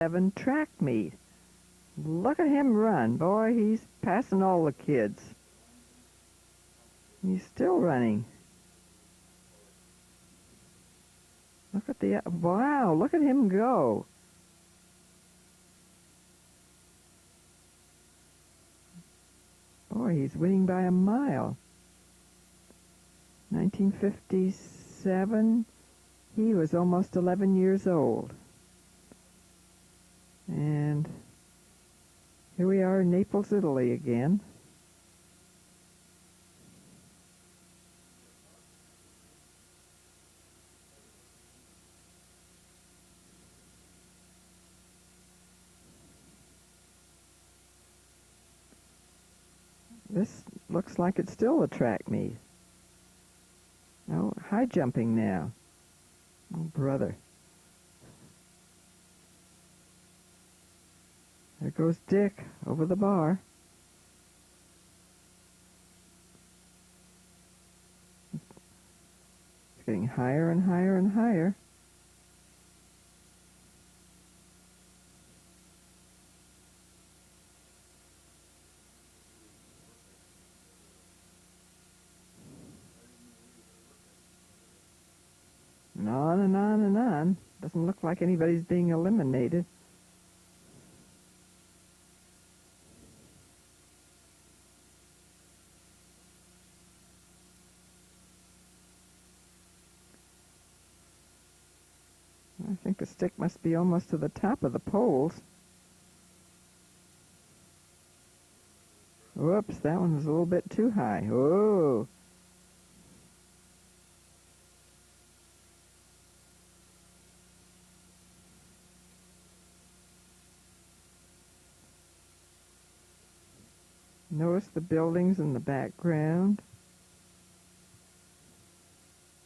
7 track meet. Look at him run. Boy, he's passing all the kids. He's still running. Look at wow, look at him go. Boy, he's winning by a mile. 1957, he was almost 11 years old. And here we are in Naples, Italy again. This looks like it's still a track meet. Oh, high jumping now. Oh, brother. There goes Dick over the bar. It's getting higher and higher and higher. And on and on and on. Doesn't look like anybody's being eliminated. I think the stick must be almost to the top of the poles. Whoops, that one was a little bit too high. Whoa! Notice the buildings in the background.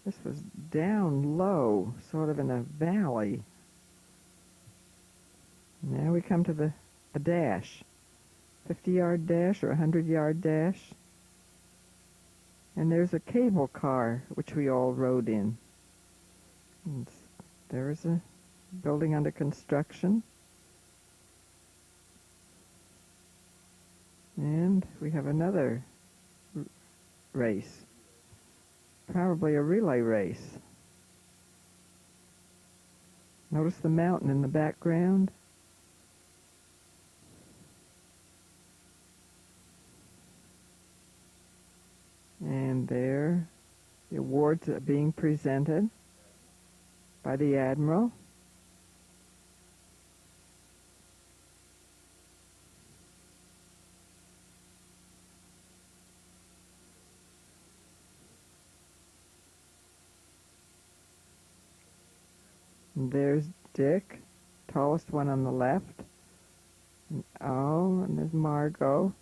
This was down low, sort of in a valley. Now we come to a dash. 50-yard dash or 100-yard dash. And there's a cable car, which we all rode in. And there's a building under construction. And we have another race. Probably a relay race. Notice the mountain in the background. And there, the awards are being presented by the Admiral. And there's Dick, tallest one on the left. And there's Margot.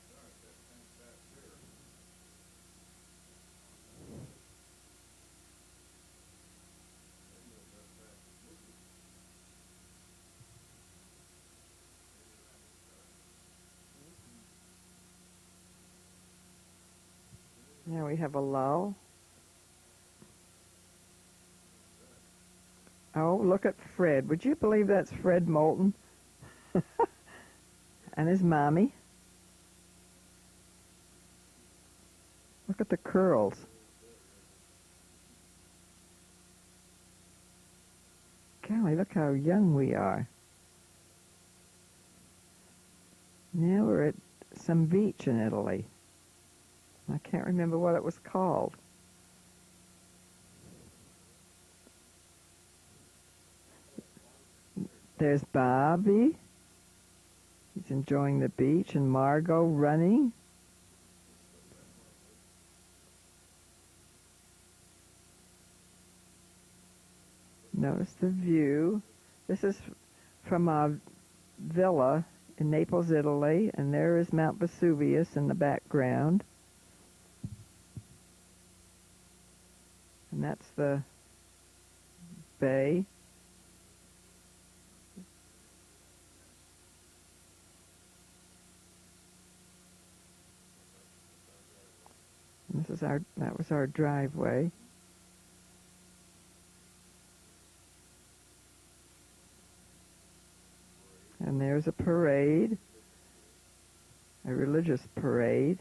Now we have a lull. Oh, look at Fred. Would you believe that's Fred Moulton? And his mommy. Look at the curls. Golly, look how young we are. Now we're at some beach in Italy. I can't remember what it was called. There's Bobby. He's enjoying the beach, and Margot running. Notice the view. This is from a villa in Naples, Italy, and there is Mount Vesuvius in the background. And that's the bay. And that was our driveway. And there's a parade, a religious parade.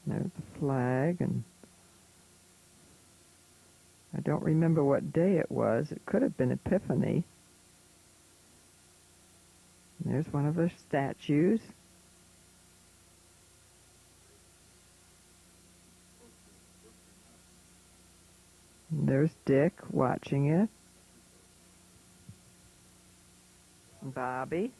There's the flag, and I don't remember what day it was. It could have been Epiphany. And there's one of the statues. And there's Dick watching it. And Bobby.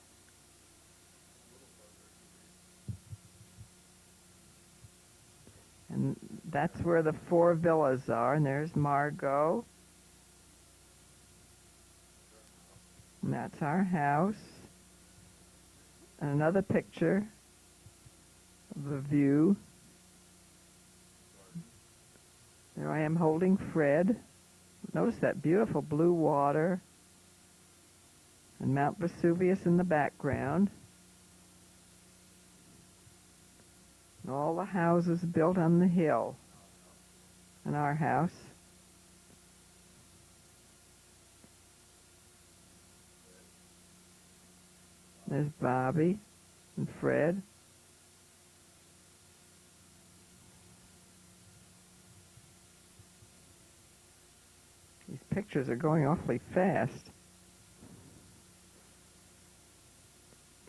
And that's where the 4 villas are. And there's Margot. And that's our house. And another picture of the view. There I am holding Fred. Notice that beautiful blue water. And Mount Vesuvius in the background. And all the houses built on the hill. And our house. There's Bobby and Fred. These pictures are going awfully fast.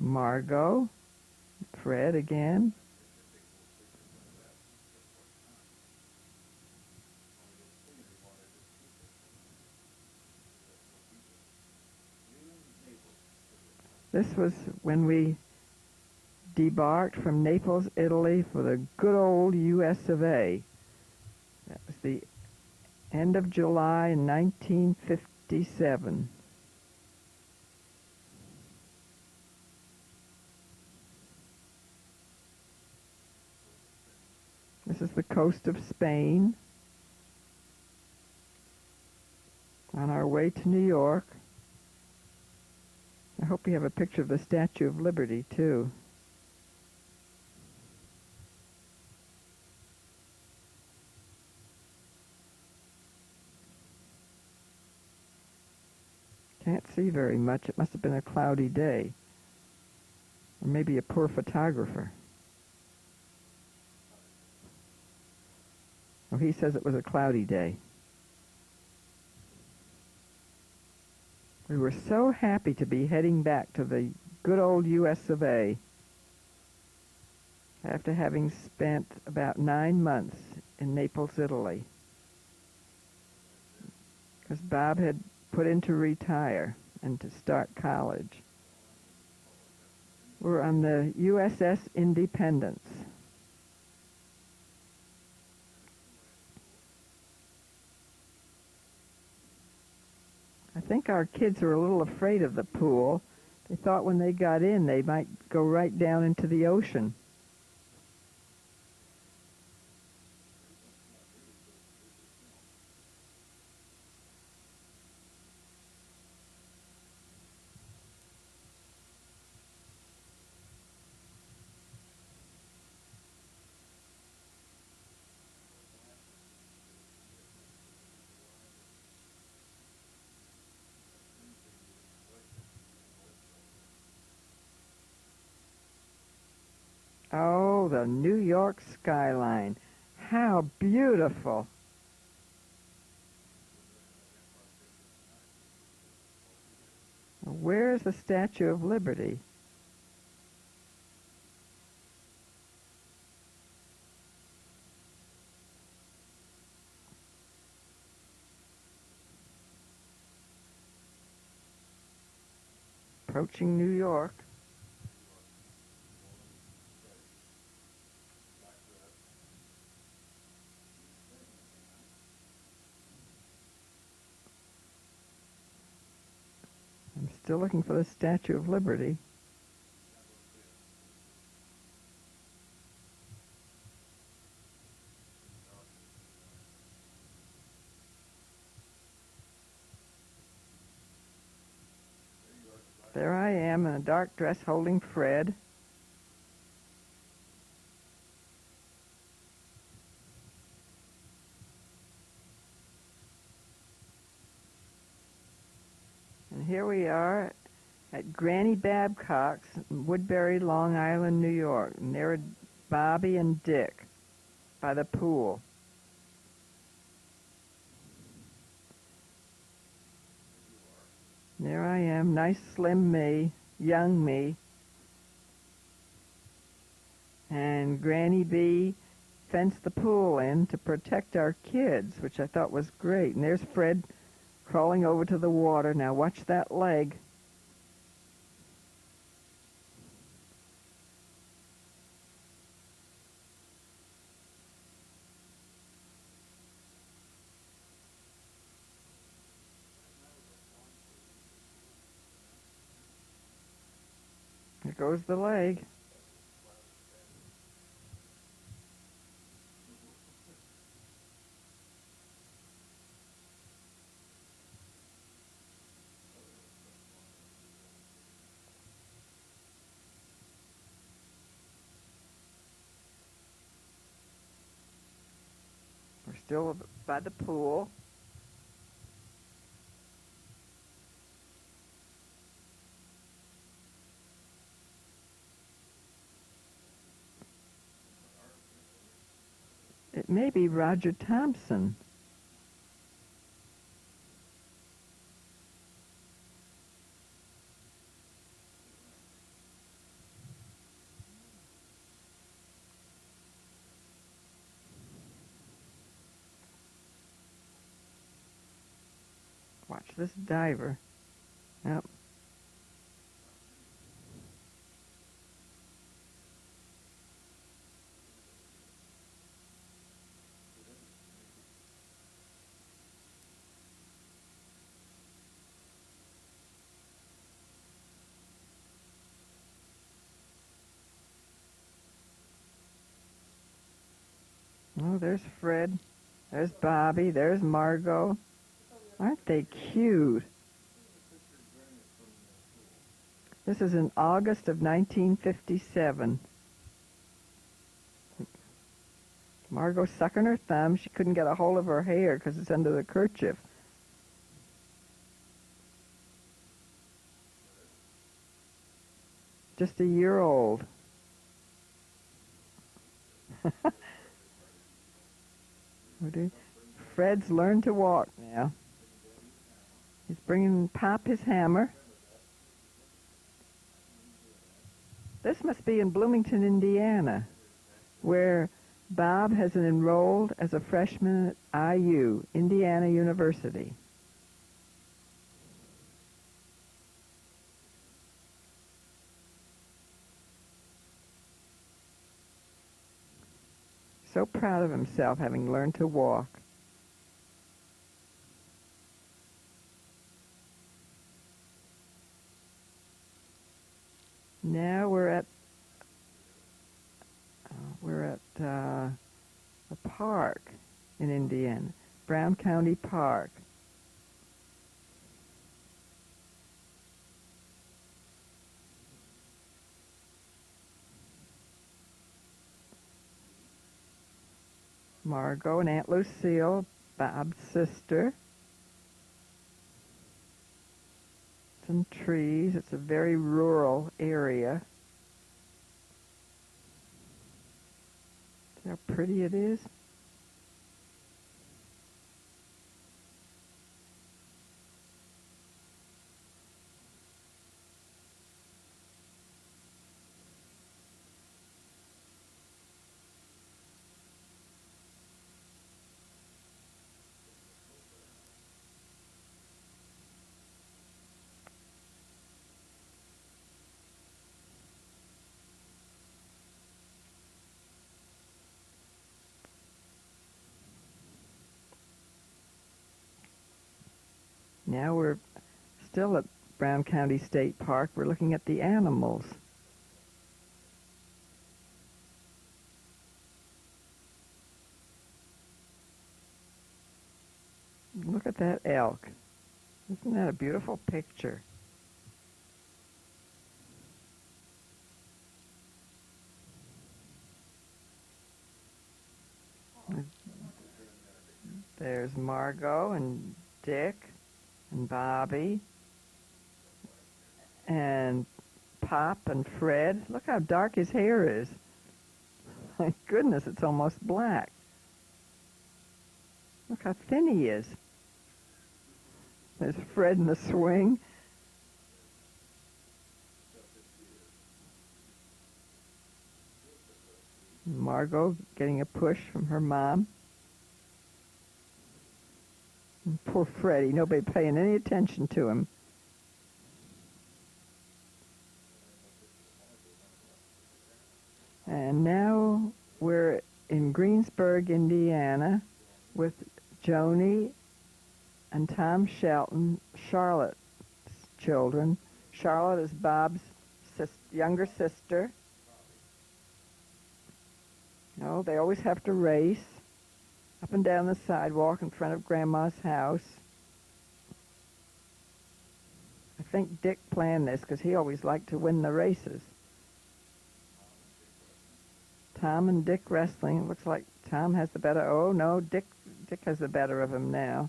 Margot, Fred again. This was when we debarked from Naples, Italy for the good old US of A. That was the end of July in 1957. This is the coast of Spain. On our way to New York. I hope you have a picture of the Statue of Liberty, too. Can't see very much. It must have been a cloudy day. Or maybe a poor photographer. Oh, he says it was a cloudy day. We were so happy to be heading back to the good old US of A after having spent about 9 months in Naples, Italy. Because Bob had put in to retire and to start college. We're on the USS Independence. I think our kids were a little afraid of the pool. They thought when they got in they might go right down into the ocean. Oh, the New York skyline. How beautiful. Where's the Statue of Liberty? Approaching New York. I'm still looking for the Statue of Liberty. There I am in a dark dress holding Fred. here we are at Granny Babcock's in Woodbury, Long Island, New York. And there are Bobby and Dick by the pool. There I am, nice slim me, young me. And Granny B fenced the pool in to protect our kids, which I thought was great. And there's Fred crawling over to the water. Now watch that leg. There goes the leg. We're still by the pool. It may be Roger Thompson. Watch this diver. Yep. Oh, there's Fred. There's Bobby. There's Margot. Aren't they cute? This is in August of 1957. Margot's sucking her thumb. She couldn't get a hold of her hair because it's under the kerchief. Just a year old. Fred's learned to walk now. He's bringing Pop his hammer. This must be in Bloomington, Indiana, where Bob has enrolled as a freshman at IU, Indiana University. So proud of himself having learned to walk. Now we're at a park in Indiana, Brown County Park. Margot and Aunt Lucille, Bob's sister. Some trees. It's a very rural area. See how pretty it is? Now we're still at Brown County State Park. We're looking at the animals. Look at that elk. Isn't that a beautiful picture? There's Margot and Dick and Bobby and Pop and Fred. Look how dark his hair is. My goodness, it's almost black. Look how thin he is. There's Fred in the swing. Margot getting a push from her mom. And poor Freddie, nobody paying any attention to him. And now we're in Greensburg, Indiana, with Joni and Tom Shelton, Charlotte's children. Charlotte is Bob's younger sister. No, they always have to race up and down the sidewalk in front of Grandma's house. I think Dick planned this because he always liked to win the races. Tom and Dick wrestling. It looks like Tom has the better. Oh, no, Dick has the better of him now.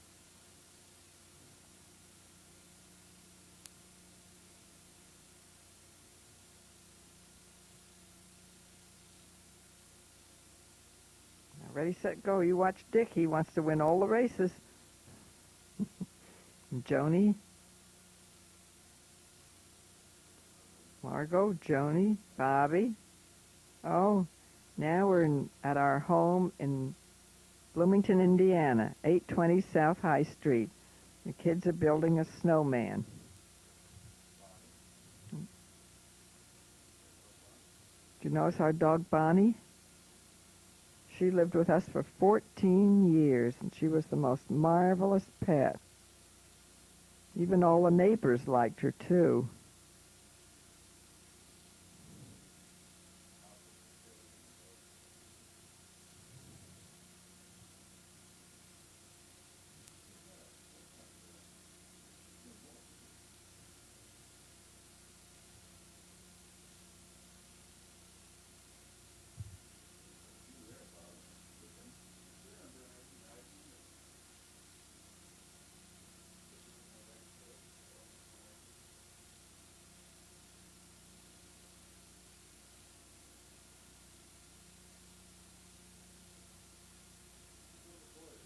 Ready, set, go. You watch Dick. He wants to win all the races. Joni. Margot, Joni, Bobby. Oh, now we're at our home in Bloomington, Indiana, 820 South High Street. The kids are building a snowman. Do you notice our dog Bonnie? She lived with us for 14 years, and she was the most marvelous pet. Even all the neighbors liked her, too.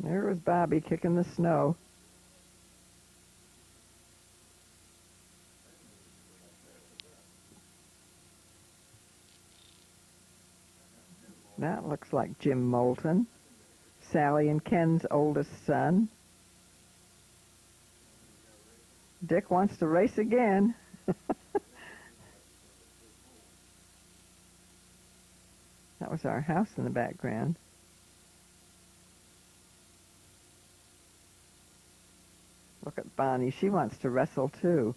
There was Bobby kicking the snow. That looks like Jim Moulton, Sally and Ken's oldest son. Dick wants to race again. That was our house in the background. Look at Bonnie. She wants to wrestle, too.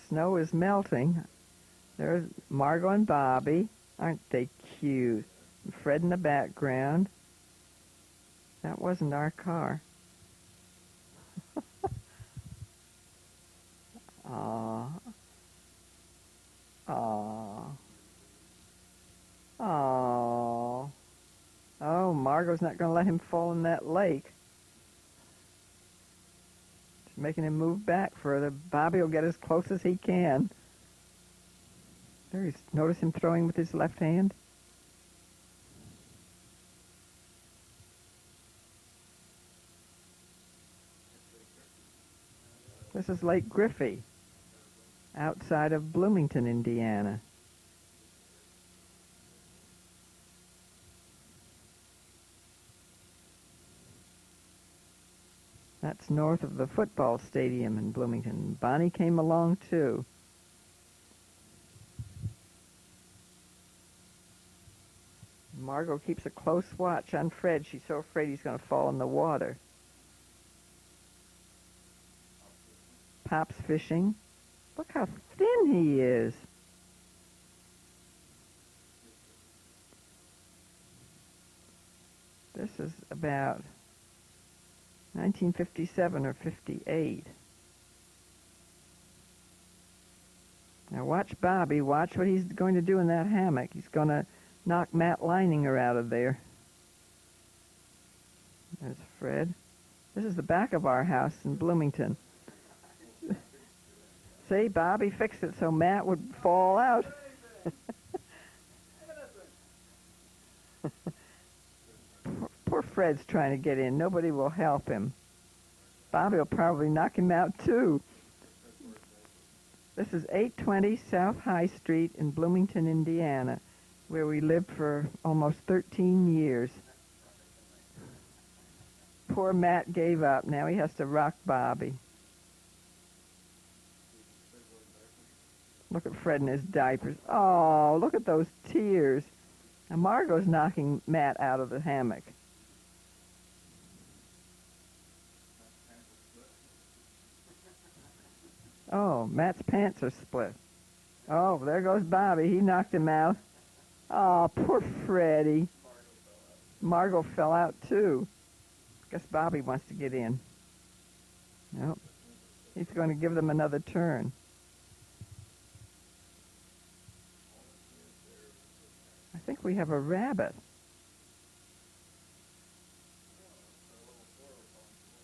Snow is melting. There's Margot and Bobby. Aren't they cute? And Fred in the background. That wasn't our car. Aww. Aww. Aww. Oh, Margot's not going to let him fall in that lake. She's making him move back further. Bobby will get as close as he can. There, notice him throwing with his left hand? This is Lake Griffey, outside of Bloomington, Indiana. That's north of the football stadium in Bloomington. Bonnie came along, too. Margot keeps a close watch on Fred. She's so afraid he's going to fall in the water. Pop's fishing. Look how thin he is. This is about 1957 or 58. Now watch Bobby. Watch what he's going to do in that hammock. He's going to knock Matt Leininger out of there. There's Fred. This is the back of our house in Bloomington. See, Bobby fixed it so Matt would fall out. Poor Fred's trying to get in. Nobody will help him. Bobby will probably knock him out, too. This is 820 South High Street in Bloomington, Indiana, where we lived for almost 13 years. Poor Matt gave up. Now he has to rock Bobby. Look at Fred in his diapers. Oh, look at those tears. Now Margot's knocking Matt out of the hammock. Oh, Matt's pants are split. Oh, there goes Bobby. He knocked him out. Oh, poor Freddie. Margot fell out, too. Guess Bobby wants to get in. Nope. He's going to give them another turn. I think we have a rabbit.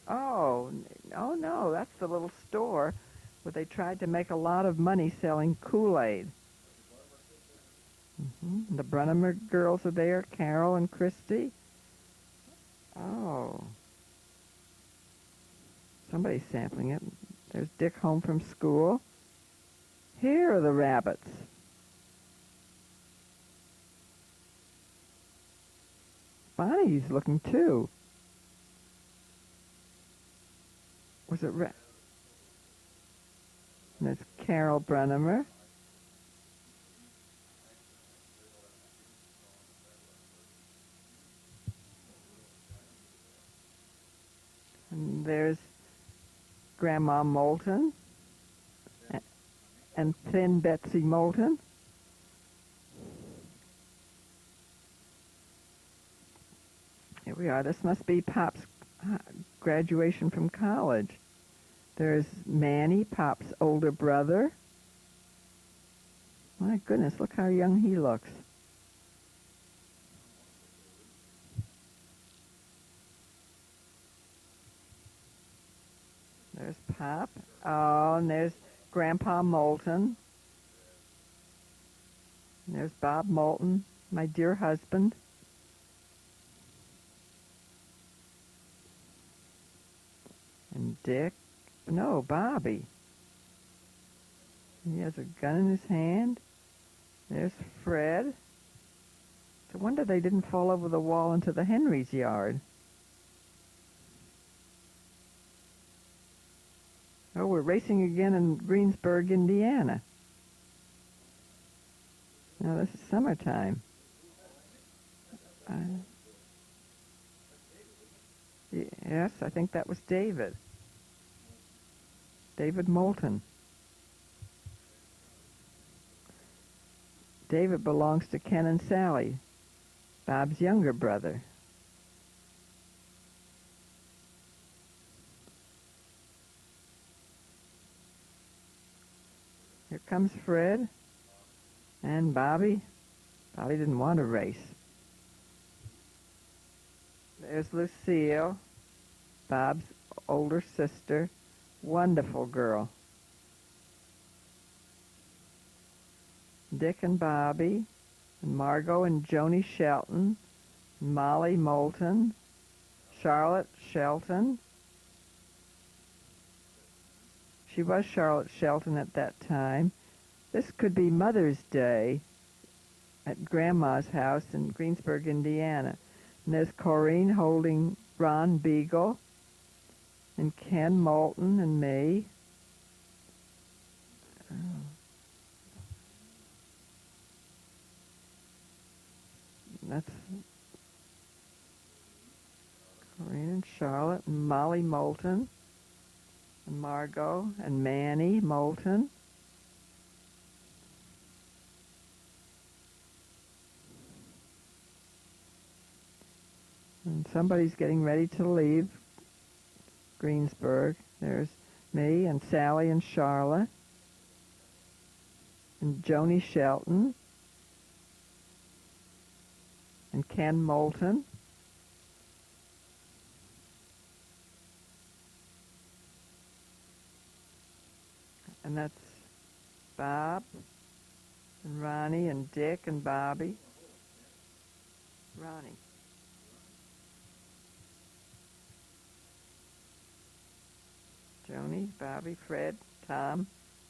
Oh no, that's the little store where they tried to make a lot of money selling Kool-Aid. The Brunemer girls are there, Carol and Christy. Oh. Somebody's sampling it. There's Dick home from school. Here are the rabbits. Bonnie's looking too. Was it and there's Carol Brunemer. And there's Grandma Moulton and Thin Betsy Moulton. Here we are. This must be Pop's graduation from college. There's Manny, Pop's older brother. My goodness, look how young he looks. There's Pop. Oh, and there's Grandpa Moulton. And there's Bob Moulton, my dear husband. And Dick. No, Bobby. He has a gun in his hand. There's Fred. It's a wonder they didn't fall over the wall into the Henry's yard. Oh, we're racing again in Greensburg, Indiana. Now this is summertime. Yes, I think that was David. David Moulton. David belongs to Ken and Sally, Bob's younger brother. Here comes Fred and Bobby. Bobby didn't want to race. There's Lucille, Bob's older sister. Wonderful girl. Dick and Bobby, and Margot and Joni Shelton, Molly Moulton, Charlotte Shelton. She was Charlotte Shelton at that time. This could be Mother's Day at Grandma's house in Greensburg, Indiana. And there's Corrine holding Ron Beagle, and Ken Moulton and me. Oh. That's Corrine and Charlotte and Molly Moulton and Margot and Manny Moulton. And somebody's getting ready to leave. Greensburg. There's me and Sally and Charlotte and Joni Shelton and Ken Moulton. And that's Bob and Ronnie and Dick and Bobby. Ronnie. Joni, Bobby, Fred, Tom,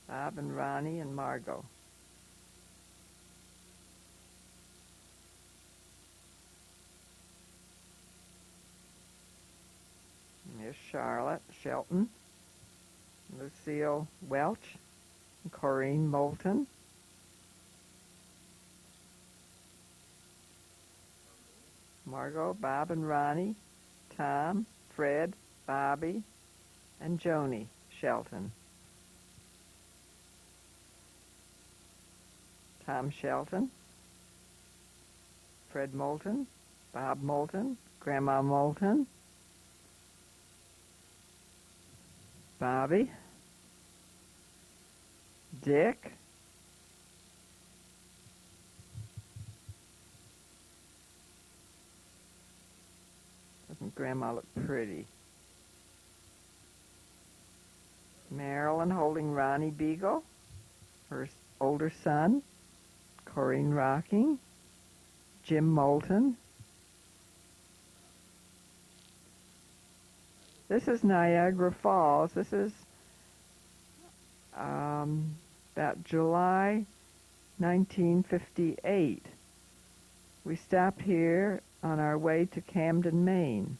Bob and Ronnie and Margot. And there's Charlotte Shelton, Lucille Welch, and Corrine Moulton. Margot, Bob and Ronnie, Tom, Fred, Bobby, and Joni Shelton. Tom Shelton, Fred Moulton, Bob Moulton, Grandma Moulton, Bobby, Dick, doesn't Grandma look pretty? Marilyn holding Ronnie Beagle, her older son, Corrine rocking, Jim Moulton. This is Niagara Falls. This is about July 1958. We stopped here on our way to Camden, Maine.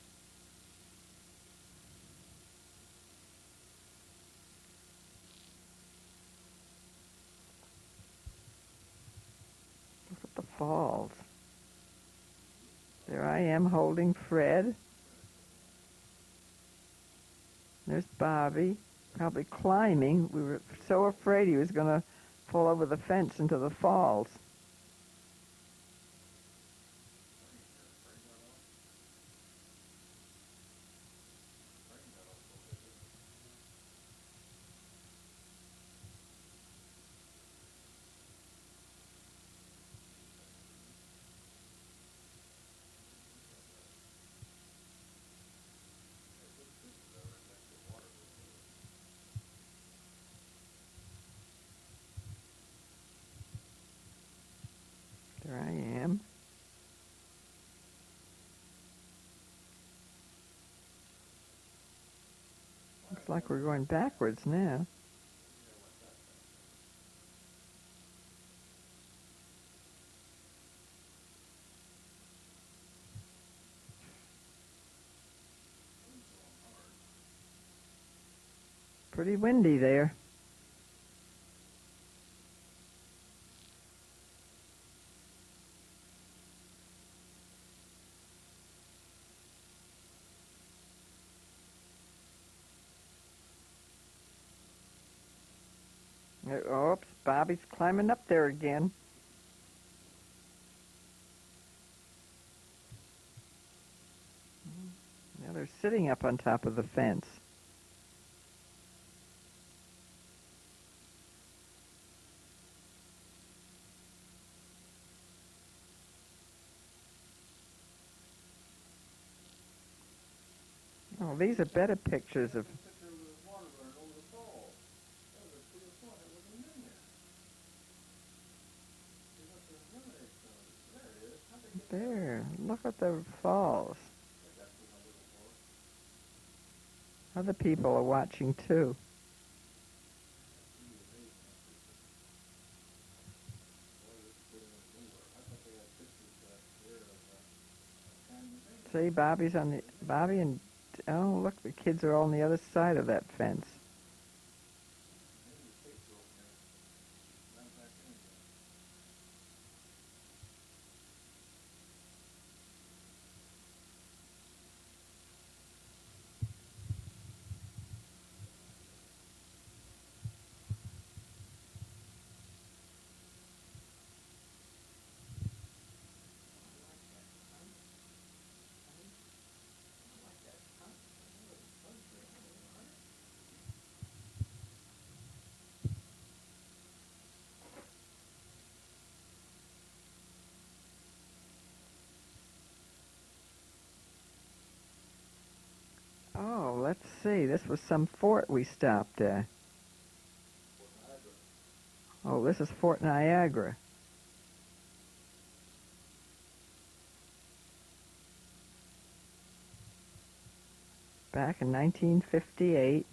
Look at the falls. There I am holding Fred. There's Bobby, probably climbing. We were so afraid he was going to fall over the fence into the falls. There I am. Looks like we're going backwards now. Pretty windy there. Oops, Bobby's climbing up there again. Now they're sitting up on top of the fence. Oh, these are better pictures of... There, look at the falls. Other people are watching too. See, Bobby and, oh, look, the kids are all on the other side of that fence. see. This was some fort we stopped at. Oh, this is Fort Niagara. Back in 1958.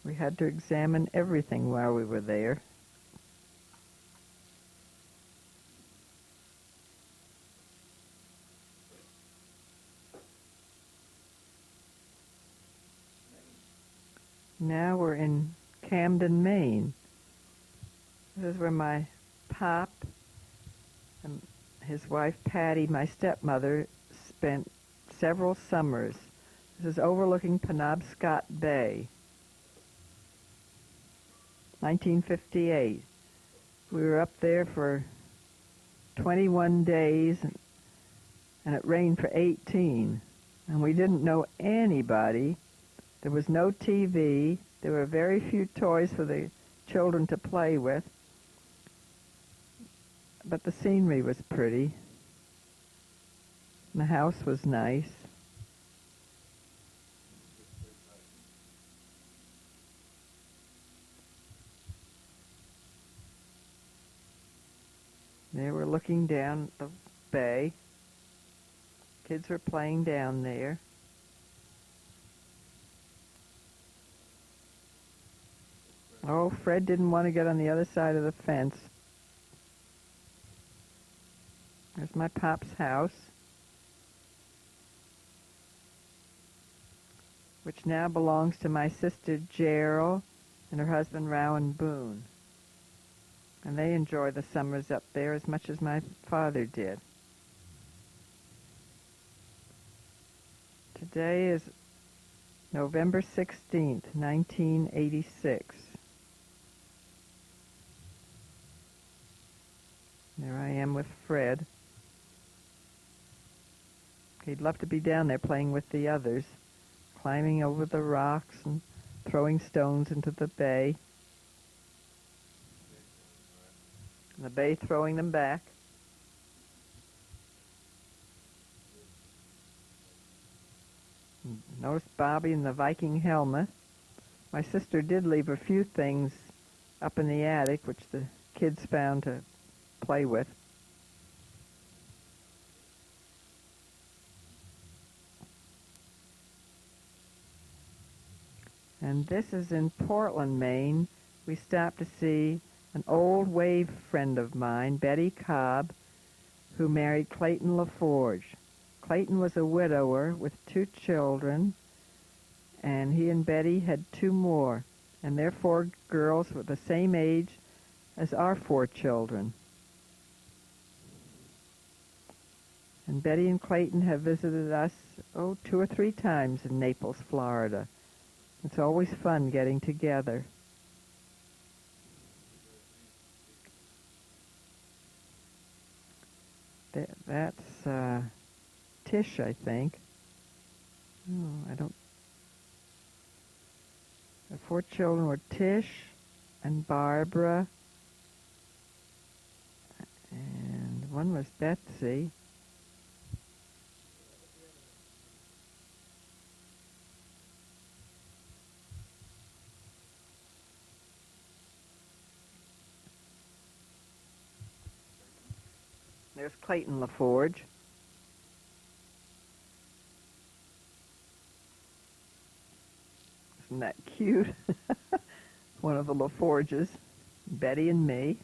We had to examine everything while we were there. Now we're in Camden, Maine. This is where my pop and his wife Patty, my stepmother, spent several summers. This is overlooking Penobscot Bay. 1958. We were up there for 21 days, and it rained for 18. And we didn't know anybody. There was no TV. There were very few toys for the children to play with. But the scenery was pretty. And the house was nice. They were looking down the bay. Kids were playing down there. Oh, Fred didn't want to get on the other side of the fence. There's my pop's house, which now belongs to my sister Gerald and her husband Rowan Boone. And they enjoy the summers up there as much as my father did. Today is November 16th, 1986. There I am with Fred. He'd love to be down there playing with the others, climbing over the rocks and throwing stones into the bay. And the bay throwing them back. Notice Bobby in the Viking helmet. My sister did leave a few things up in the attic, which the kids found to play with. And this is in Portland, Maine. We stopped to see an old wave friend of mine, Betty Cobb, who married Clayton LaForge. Clayton was a widower with 2 children, and he and Betty had 2 more, and their 4 girls were the same age as our 4 children. And Betty and Clayton have visited us, 2 or 3 times in Naples, Florida. It's always fun getting together. That's Tish, I think. Oh, I don't... The 4 children were Tish and Barbara, and one was Betsy. There's Clayton LaForge. Isn't that cute? One of the LaForges, Betty and me.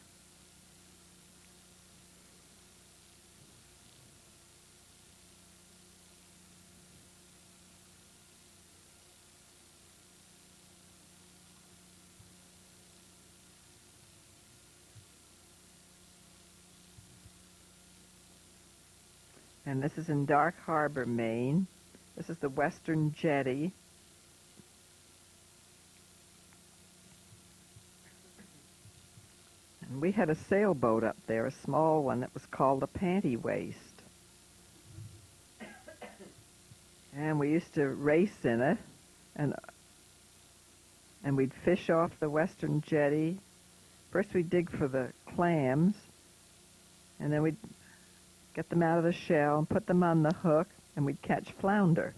And this is in Dark Harbor, Maine. This is the Western Jetty. And we had a sailboat up there, a small one that was called a panty waist. And we used to race in it, and we'd fish off the western jetty. First we'd dig for the clams, and then we'd get them out of the shell and put them on the hook, and we'd catch flounder.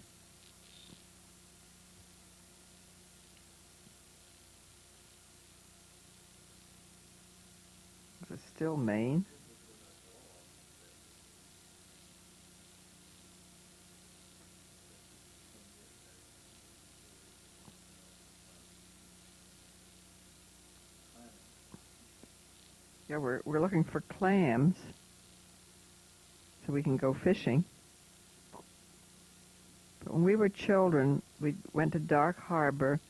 It was still Maine. Yeah, we're looking for clams so we can go fishing. But when we were children, we went to Dark Harbor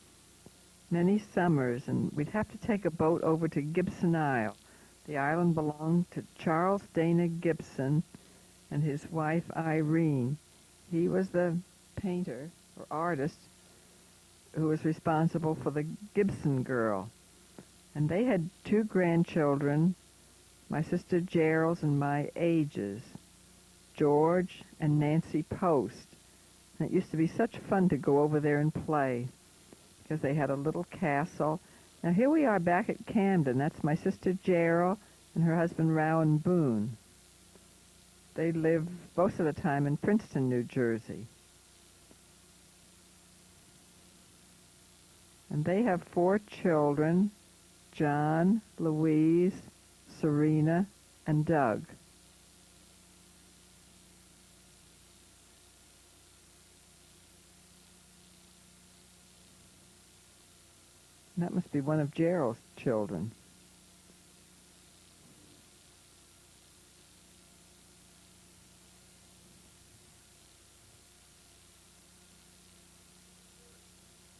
many summers, and we'd have to take a boat over to Gibson Isle. The island belonged to Charles Dana Gibson and his wife Irene. He was the painter or artist who was responsible for the Gibson Girl. And they had 2 grandchildren, my sister Gerald's and my ages, George and Nancy Post. And it used to be such fun to go over there and play because they had a little castle. Now here we are back at Camden. That's my sister Gerald and her husband Rowan Boone. They live most of the time in Princeton, New Jersey. And they have 4 children, John, Louise, Serena, and Doug. And that must be one of Gerald's children.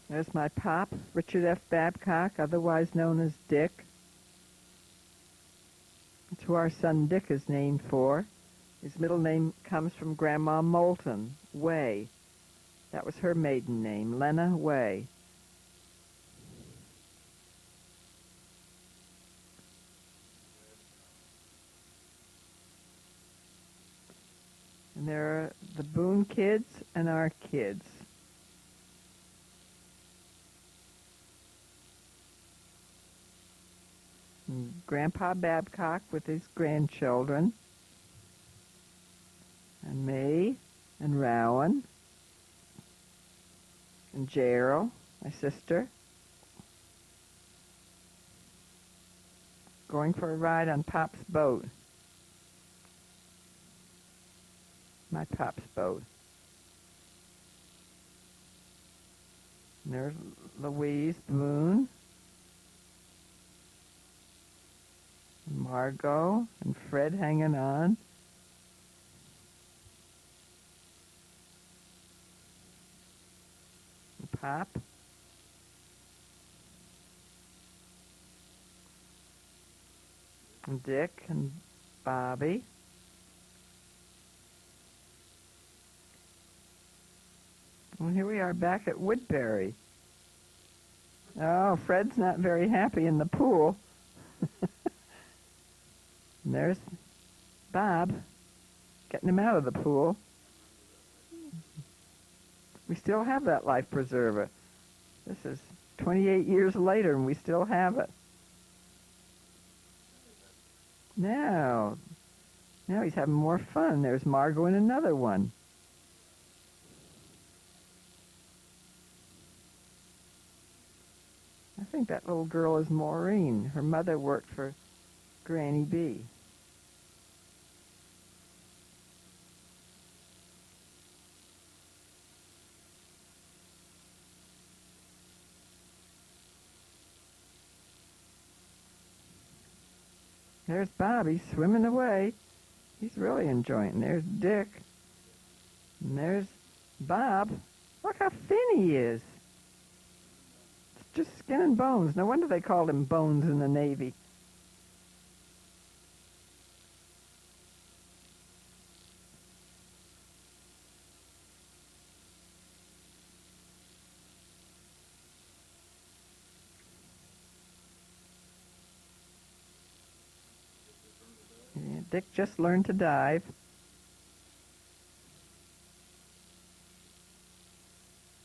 There's my pop, Richard F. Babcock, otherwise known as Dick. It's who our son Dick is named for. His middle name comes from Grandma Moulton, Way. That was her maiden name, Lena Way. And there are the Boone kids and our kids. And Grandpa Babcock with his grandchildren. And me and Rowan. And Gerald, my sister. Going for a ride on Pop's boat. My Pop's boat. And there's Louise Boone. And Margot and Fred hanging on. And Pop. And Dick and Bobby. Well, here we are back at Woodbury. Oh, Fred's not very happy in the pool. And there's Bob, getting him out of the pool. We still have that life preserver. This is 28 years later, and we still have it. Now he's having more fun. There's Margot in another one. I think that little girl is Maureen. Her mother worked for Granny B. There's Bobby swimming away. He's really enjoying it. There's Dick. And there's Bob. Look how thin he is. It's just skin and bones. No wonder they called him Bones in the Navy. Dick just learned to dive.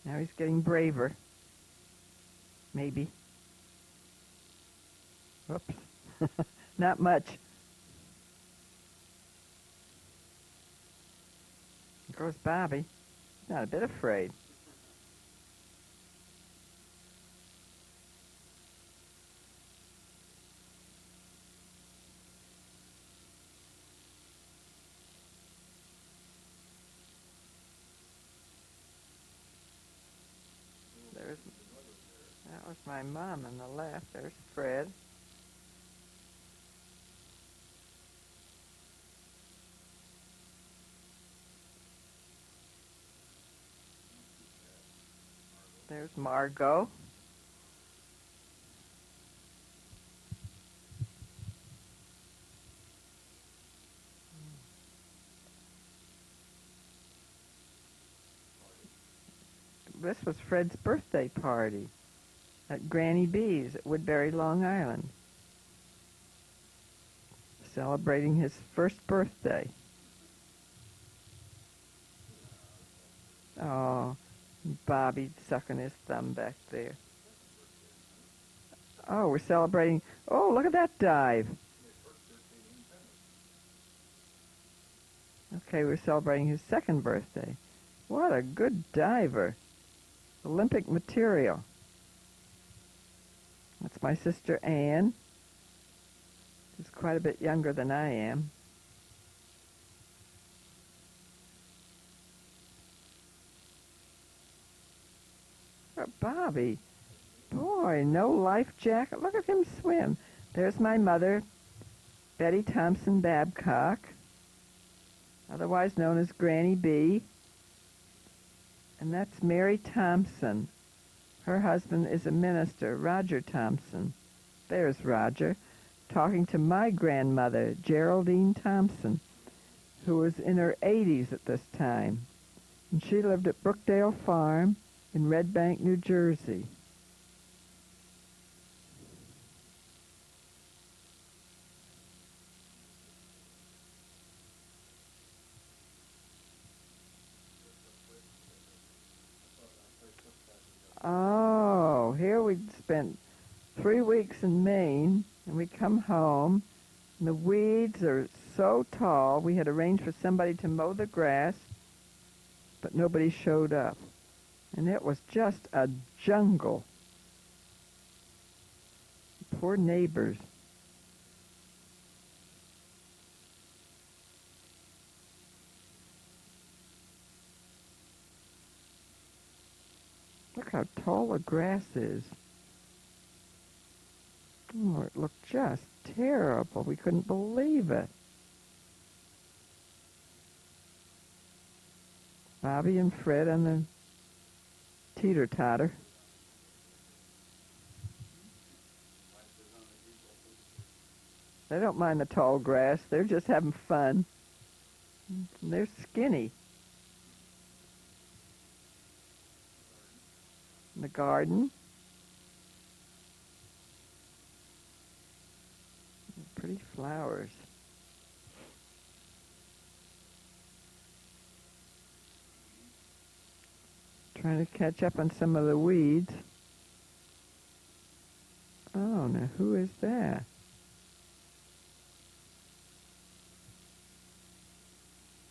Now he's getting braver. Maybe. Whoops. Not much. There goes Bobby. Not a bit afraid. That was my mom on the left. There's Fred. There's Margot. This was Fred's birthday party at Granny B's at Woodbury, Long Island. Celebrating his first birthday. Oh, Bobby sucking his thumb back there. Oh, we're celebrating. Oh, look at that dive. Okay, we're celebrating his second birthday. What a good diver. Olympic material. That's my sister Anne. She's quite a bit younger than I am. Oh, Bobby. Boy, no life jacket. Look at him swim. There's my mother, Betty Thompson Babcock, otherwise known as Granny B. And that's Mary Thompson. Her husband is a minister, Roger Thompson. There's Roger, talking to my grandmother, Geraldine Thompson, who was in her 80s at this time. And she lived at Brookdale Farm in Red Bank, New Jersey. Oh, here we'd spent 3 weeks in Maine, and we come home, and the weeds are so tall, we had arranged for somebody to mow the grass, but nobody showed up. And it was just a jungle. Poor neighbors. Look how tall the grass is. Oh, it looked just terrible. We couldn't believe it. Bobby and Fred on the teeter-totter. They don't mind the tall grass. They're just having fun. And they're skinny. In the garden. Pretty flowers. Trying to catch up on some of the weeds. Oh, now who is that?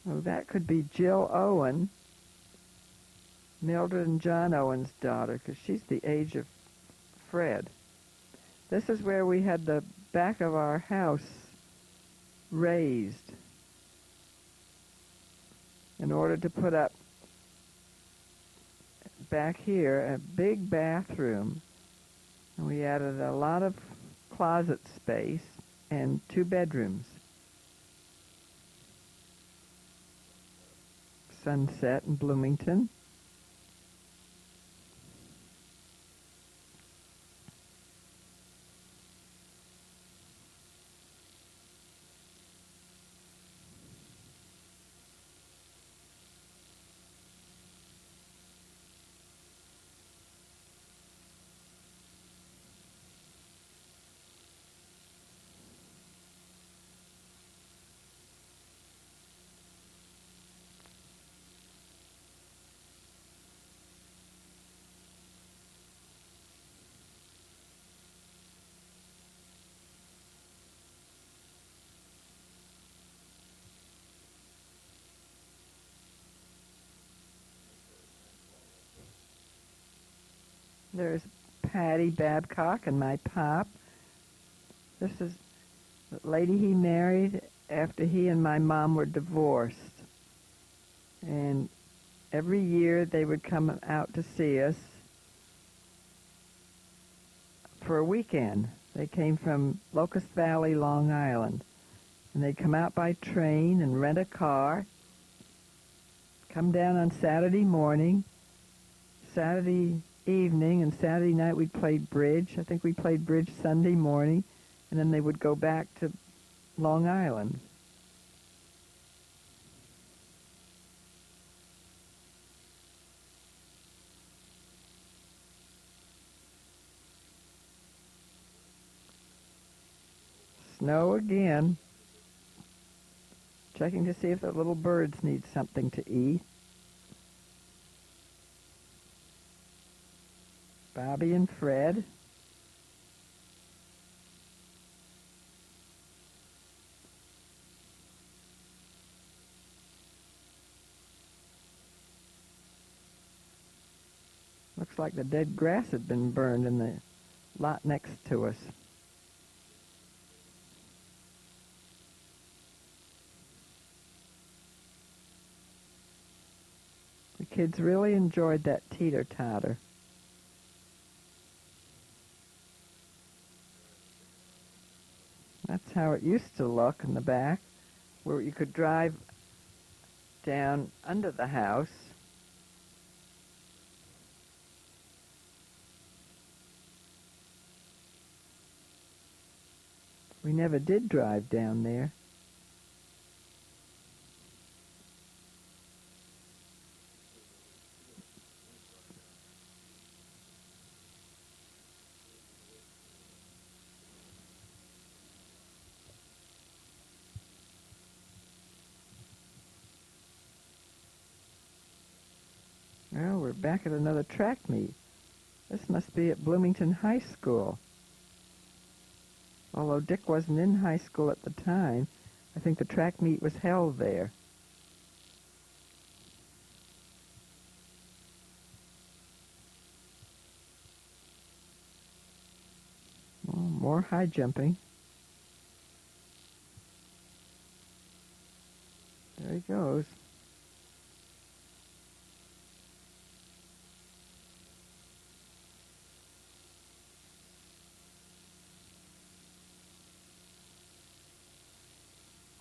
Oh, that could be Jill Owen, Mildred and John Owen's daughter, because she's the age of Fred. This is where we had the back of our house raised in order to put up back here a big bathroom. And we added a lot of closet space and 2 bedrooms. Sunset in Bloomington. There's Patty Babcock and my pop. This is the lady he married after he and my mom were divorced. And every year they would come out to see us for a weekend. They came from Locust Valley, Long Island. And they'd come out by train and rent a car, come down on Saturday morning, Saturday evening, and Saturday night we played bridge. I think we played bridge Sunday morning, and then they would go back to Long Island. Snow again. Checking to see if the little birds need something to eat. Bobby and Fred. Looks like the dead grass had been burned in the lot next to us. The kids really enjoyed that teeter-totter. That's how it used to look in the back, where you could drive down under the house. We never did drive down there. Well, we're back at another track meet. This must be at Bloomington High School. Although Dick wasn't in high school at the time, I think the track meet was held there. Oh, more high jumping. There he goes.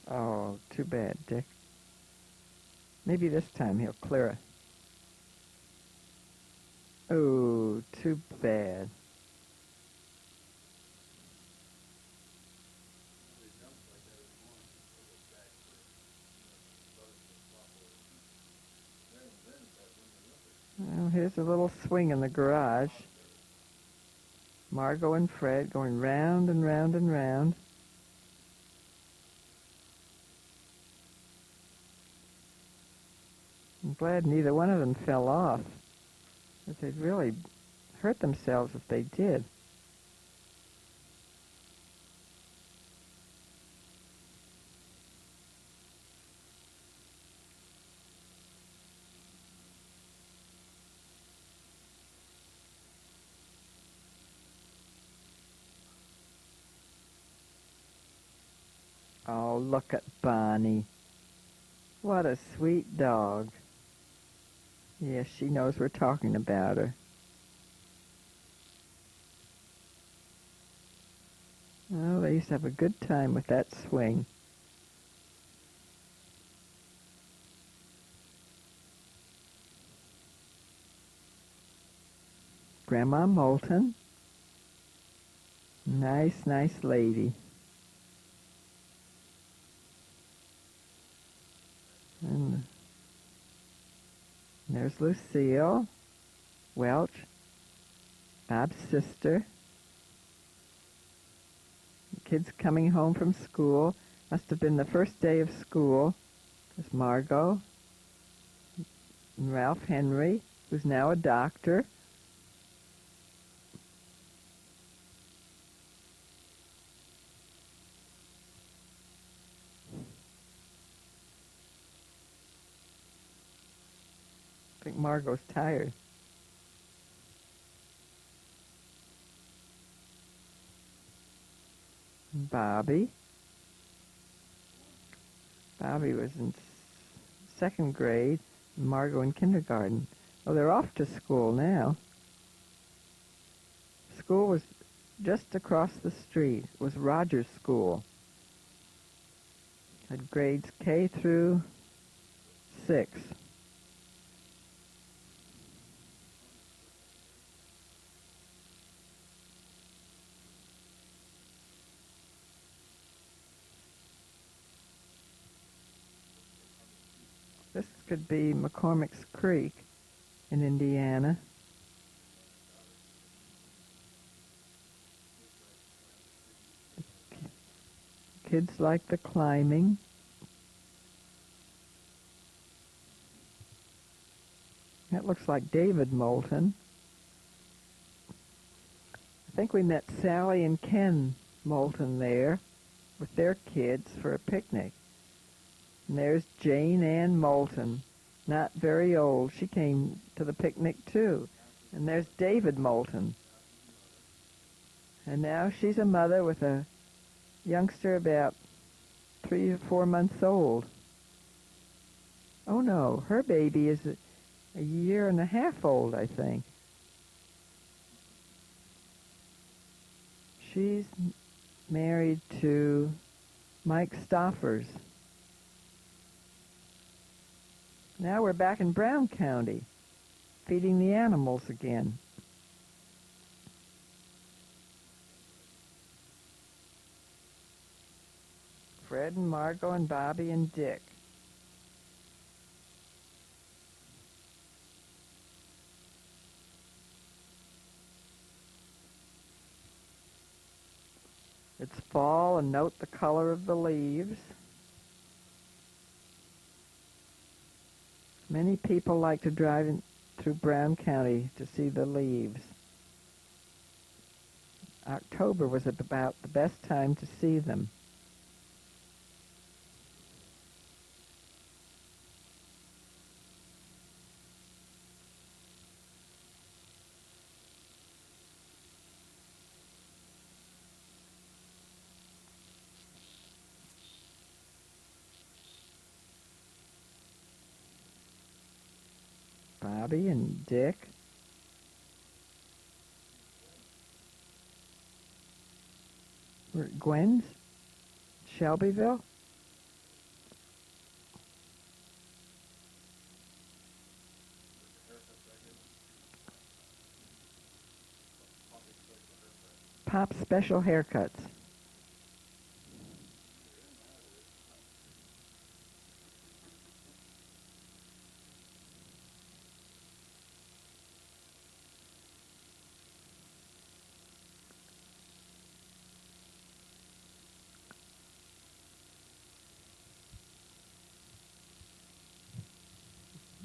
Oh, too bad, Dick. Maybe this time he'll clear it. Oh, too bad. Well, here's a little swing in the garage. Margot and Fred going round and round and round. I'm glad neither one of them fell off, because they'd really hurt themselves if they did. Oh, look at Bonnie. What a sweet dog. Yes, she knows we're talking about her. Oh, they used to have a good time with that swing. Grandma Moulton. Nice, nice lady. And there's Lucille Welch, Bob's sister. The kids coming home from school. Must have been the first day of school. There's Margot and Ralph Henry, who's now a doctor. I think Margot's tired. Bobby. Bobby was in second grade, Margot in kindergarten. Oh, they're off to school now. School was just across the street. It was Rogers School. Had grades K through 6. This could be McCormick's Creek in Indiana. Kids like the climbing. That looks like David Moulton. I think we met Sally and Ken Moulton there with their kids for a picnic. And there's Jane Ann Moulton, not very old. She came to the picnic too. And there's David Moulton. And now she's a mother with a youngster about 3 or 4 months old. Oh no, her baby is a year and a half old, I think. She's married to Mike Stoffers. Now we're back in Brown County, feeding the animals again. Fred and Margot and Bobby and Dick. It's fall, and note the color of the leaves. Many people like to drive through Brown County to see the leaves. October was about the best time to see them. Bobby and Dick. We're at Gwen's, Shelbyville. Pop's Special Haircuts.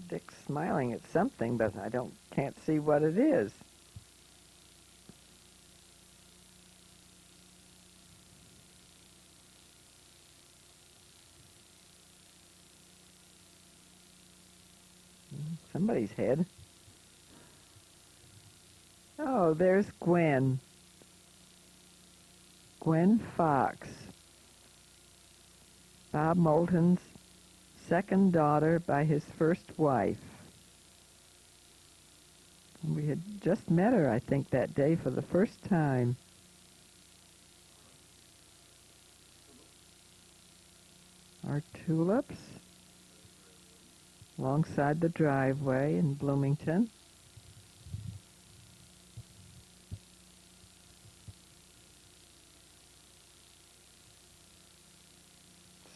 Dick's smiling at something, but I can't see what it is. Somebody's head. Oh, there's Gwen. Gwen Fox. Bob Moulton's second daughter by his first wife. We had just met her, I think, that day for the first time. Our tulips alongside the driveway in Bloomington.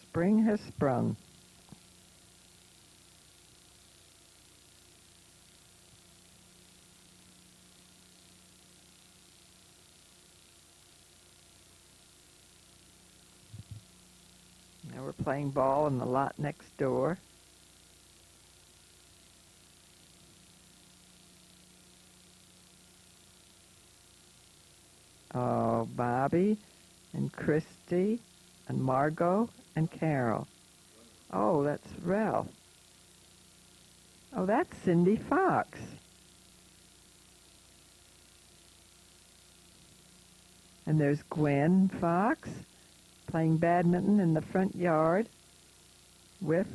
Spring has sprung. Now we're playing ball in the lot next door. Oh, Bobby and Christy and Margot and Carol. Oh, that's Ralph. Oh, that's Cindy Fox. And there's Gwen Fox playing badminton in the front yard with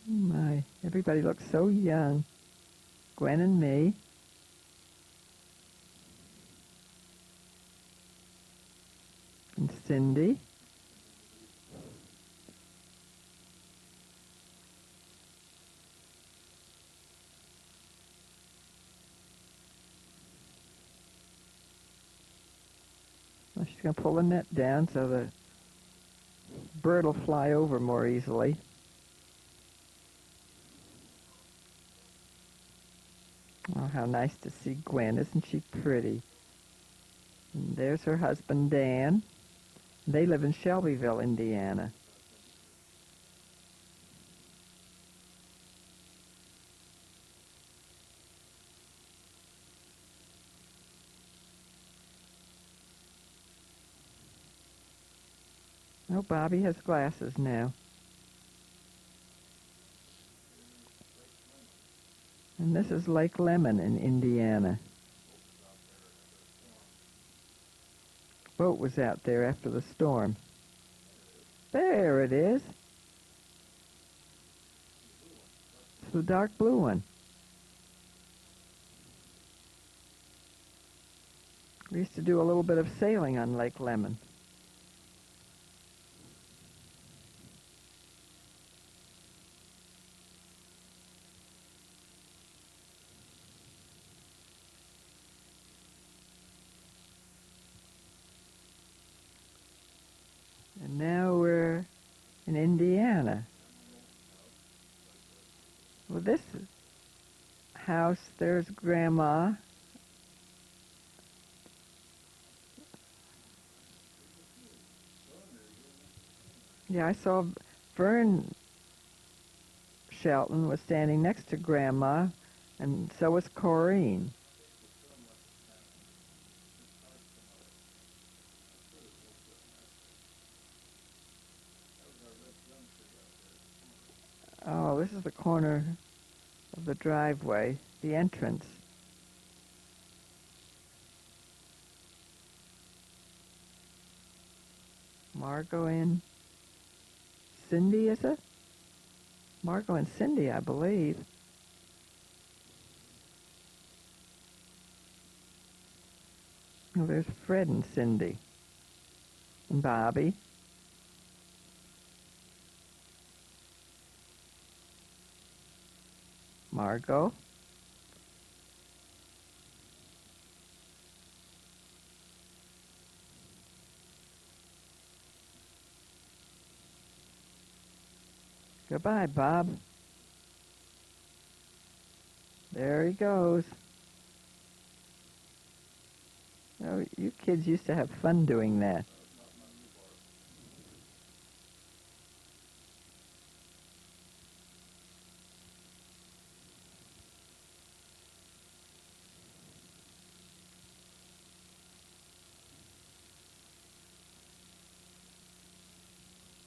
my, everybody looks so young. Gwen and me. And Cindy. Well, she's going to pull the net down so the bird will fly over more easily. Oh, how nice to see Gwen. Isn't she pretty? And there's her husband, Dan. They live in Shelbyville, Indiana. Oh, Bobby has glasses now. And this is Lake Lemon in Indiana. Boat was out there after the storm. There it is. It's the dark blue one. We used to do a little bit of sailing on Lake Lemon. And now we're in Indiana. Well, this house, there's Grandma. Yeah, I saw Vern Shelton was standing next to Grandma, and so was Corrine. Oh, this is the corner of the driveway, the entrance. Margot and Cindy, is it? Margot and Cindy, I believe. Oh, there's Fred and Cindy. And Bobby. Margot. Goodbye, Bob. There he goes. Oh, you kids used to have fun doing that.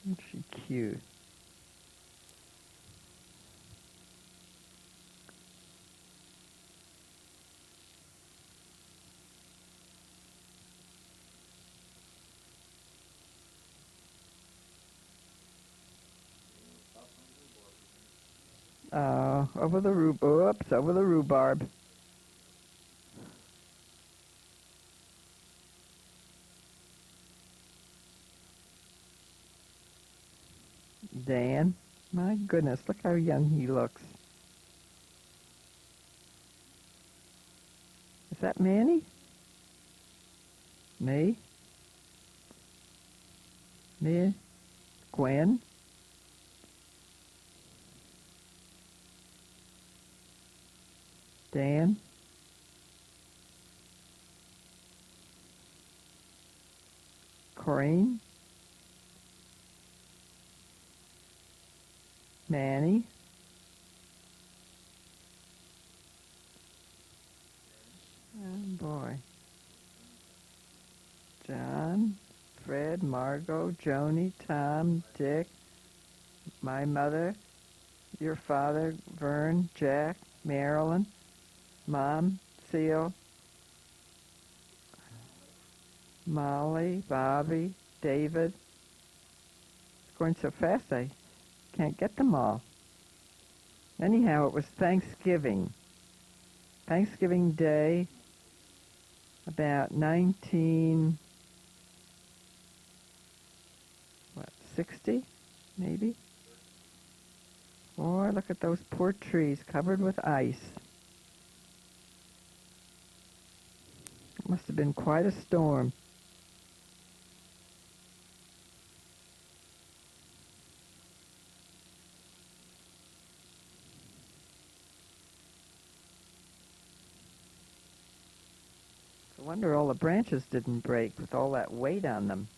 Isn't she cute? Over the over the rhubarb. Dan, my goodness, look how young he looks. Is that Manny? Me? Me? Gwen? Dan? Corrine? Manny? Oh boy. John, Fred, Margot, Joni, Tom, Dick, my mother, your father, Vern, Jack, Marilyn, Mom, Seal, Molly, Bobby, David. It's going so fast I can't get them all. Anyhow, it was Thanksgiving. Thanksgiving Day, about 1960, maybe? Boy, look at those poor trees covered with ice. It must have been quite a storm. No wonder all the branches didn't break with all that weight on them.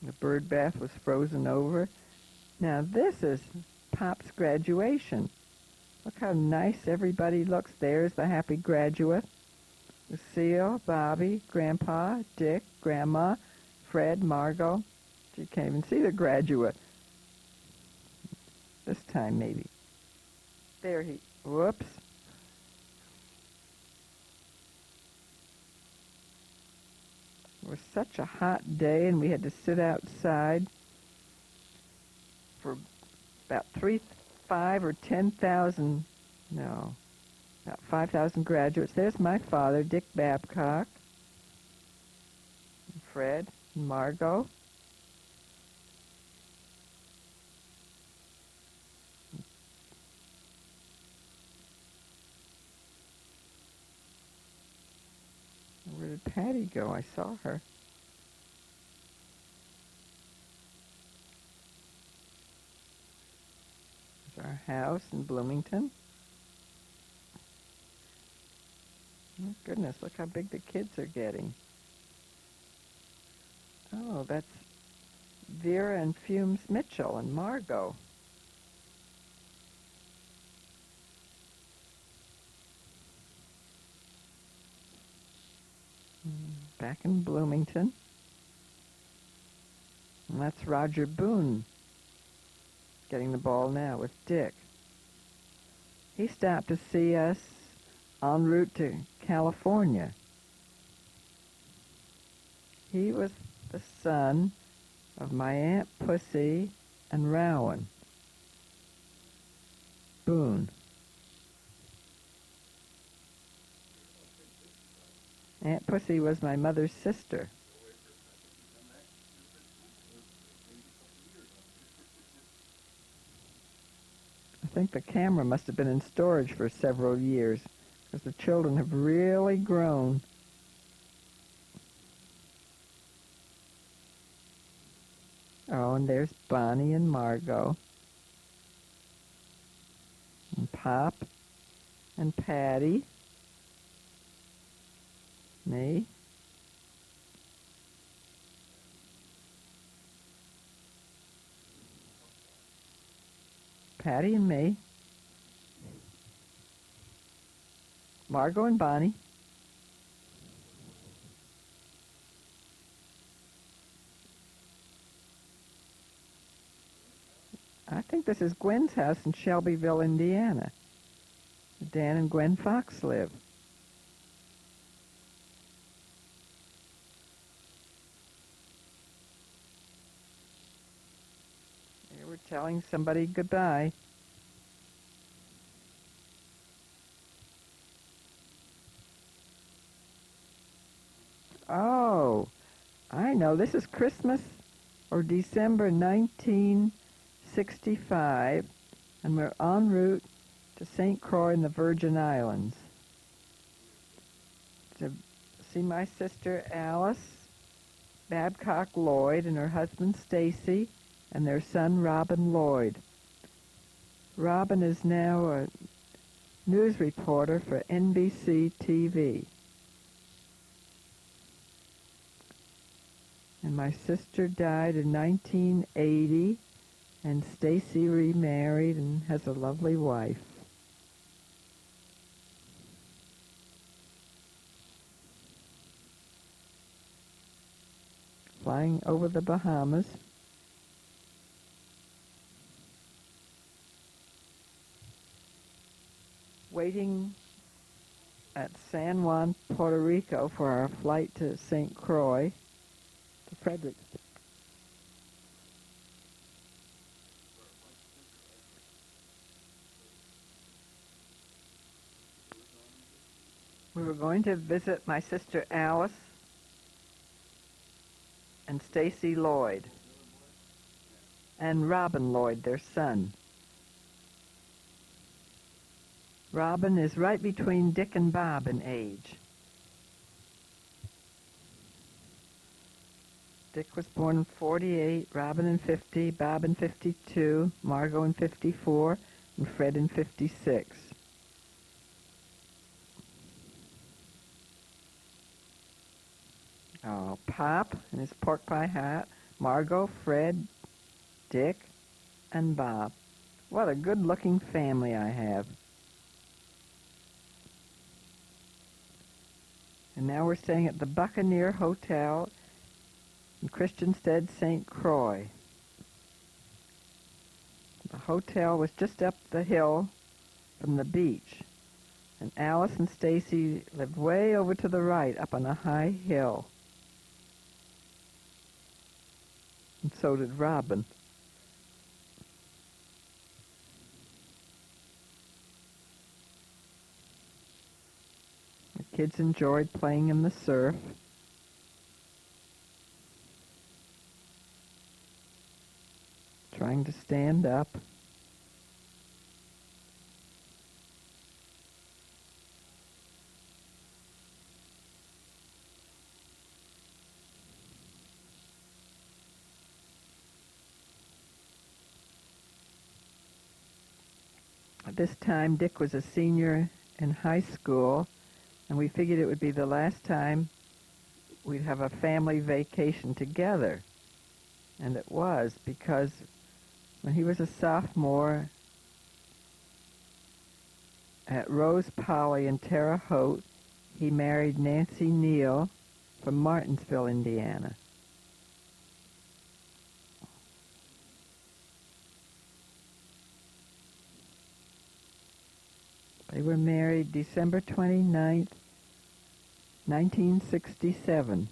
The bird bath was frozen over. Now this is Pop's graduation. Look how nice everybody looks. There's the happy graduate. Lucille, Bobby, Grandpa, Dick, Grandma, Fred, Margot. You can't even see the graduate. This time, maybe. There he... Whoops. It was such a hot day, and we had to sit outside for about 5 or 10,000, no, about 5,000 graduates. There's my father, Dick Babcock, and Fred, and Margot. Where did Patty go? I saw her. There's our house in Bloomington. Oh, goodness, look how big the kids are getting. Oh, that's Vera and Fumes Mitchell and Margot. Back in Bloomington. And that's Roger Boone getting the ball now with Dick. He stopped to see us en route to California. He was the son of my Aunt Pussy and Rowan Boone. Aunt Pussy was my mother's sister. I think the camera must have been in storage for several years because the children have really grown. Oh, and there's Bonnie and Margot. And Pop and Patty. Me. Patty and me. Margot and Bonnie. I think this is Gwen's house in Shelbyville, Indiana. Dan and Gwen Fox live. They were telling somebody goodbye. Oh, I know. This is Christmas or December 1965, and we're en route to St. Croix in the Virgin Islands to see my sister Alice Babcock Lloyd and her husband Stacy and their son Robin Lloyd. Robin is now a news reporter for NBC TV. And my sister died in 1980, and Stacy remarried and has a lovely wife. flying over the Bahamas. Waiting at San Juan, Puerto Rico for our flight to St. Croix, to Fredericksburg. We were going to visit my sister Alice and Stacy Lloyd and Robin Lloyd, their son. Robin is right between Dick and Bob in age. Dick was born in 48, Robin in 50, Bob in 52, Margot in 54, and Fred in 56. Oh, Pop in his pork pie hat, Margot, Fred, Dick, and Bob. What a good-looking family I have. And now we're staying at the Buccaneer Hotel in Christiansted, St. Croix. The hotel was just up the hill from the beach, and Alice and Stacy lived way over to the right, up on a high hill. And so did Robin. The kids enjoyed playing in the surf. Trying to stand up. At this time, Dick was a senior in high school, and we figured it would be the last time we'd have a family vacation together. And it was, because when he was a sophomore at Rose Poly in Terre Haute, he married Nancy Neal from Martinsville, Indiana. They were married December 29th, 1967.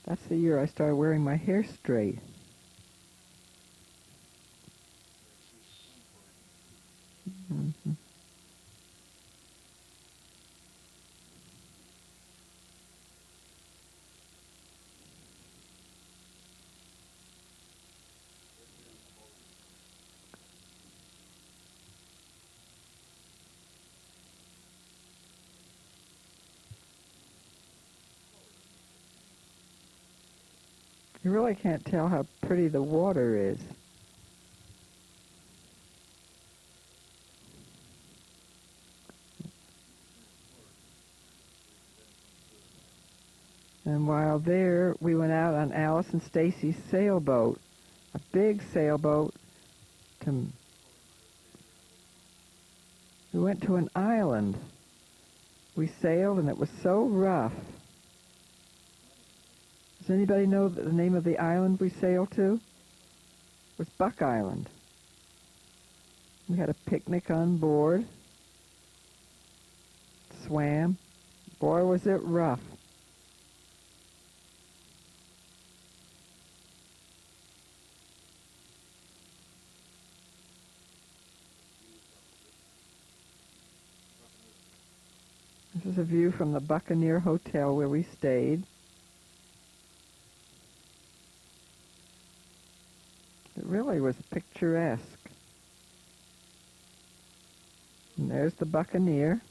That's the year I started wearing my hair straight. Mm-hmm. You really can't tell how pretty the water is. And while there, we went out on Alice and Stacy's sailboat, a big sailboat. We went to an island. We sailed, and it was so rough. Does anybody know the name of the island we sailed to? It was Buck Island. We had a picnic on board, swam. Boy, was it rough. This is a view from the Buccaneer Hotel where we stayed. It really was picturesque. And there's the Buccaneer.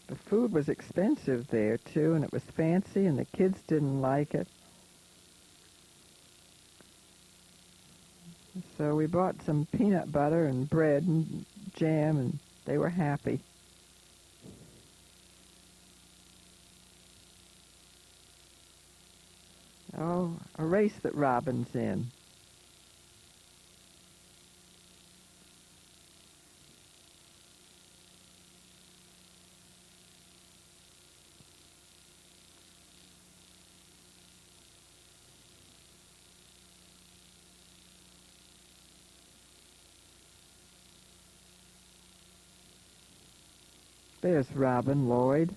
The food was expensive there, too, and it was fancy, and the kids didn't like it. So we bought some peanut butter and bread and jam, and they were happy. Oh, a race that Robin's in. There's Robin Lloyd.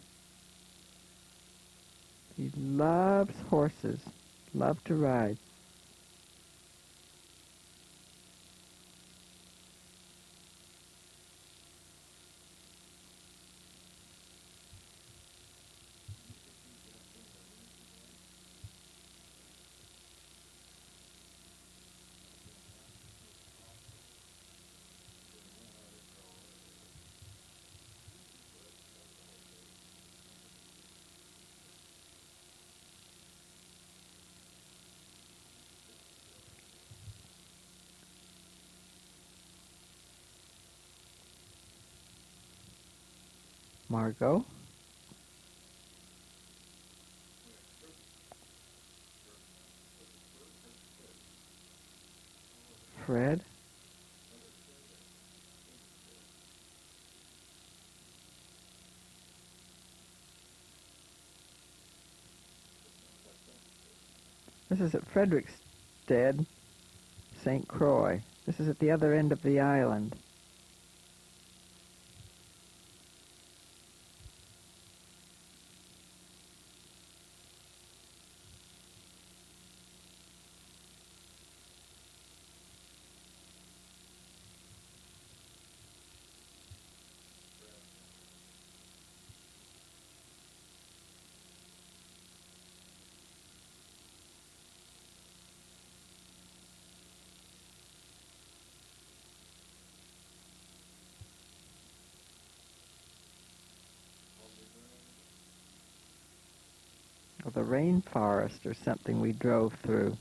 He loves horses, loved to ride. Margot. Fred. This is at Frederiksted, St. Croix. This is at the other end of the island. Or the rainforest or something we drove through.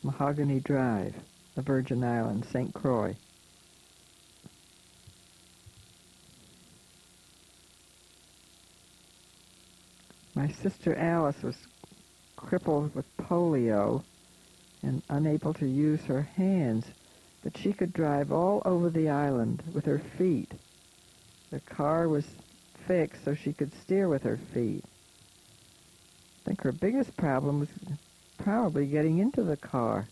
Mahogany Drive, the Virgin Islands, St. Croix. My sister Alice was crippled with polio and unable to use her hands, but she could drive all over the island with her feet. The car was fixed so she could steer with her feet. I think her biggest problem was probably getting into the car.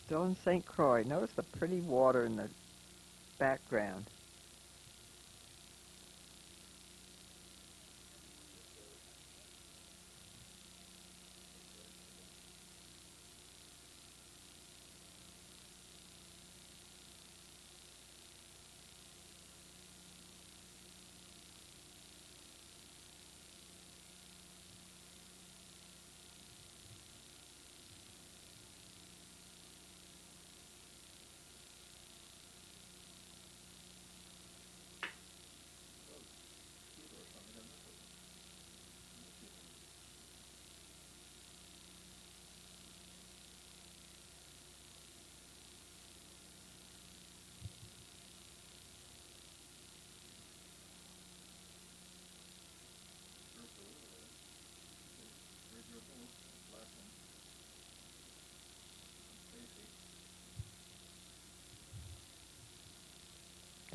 Still in St. Croix. Notice the pretty water in the background.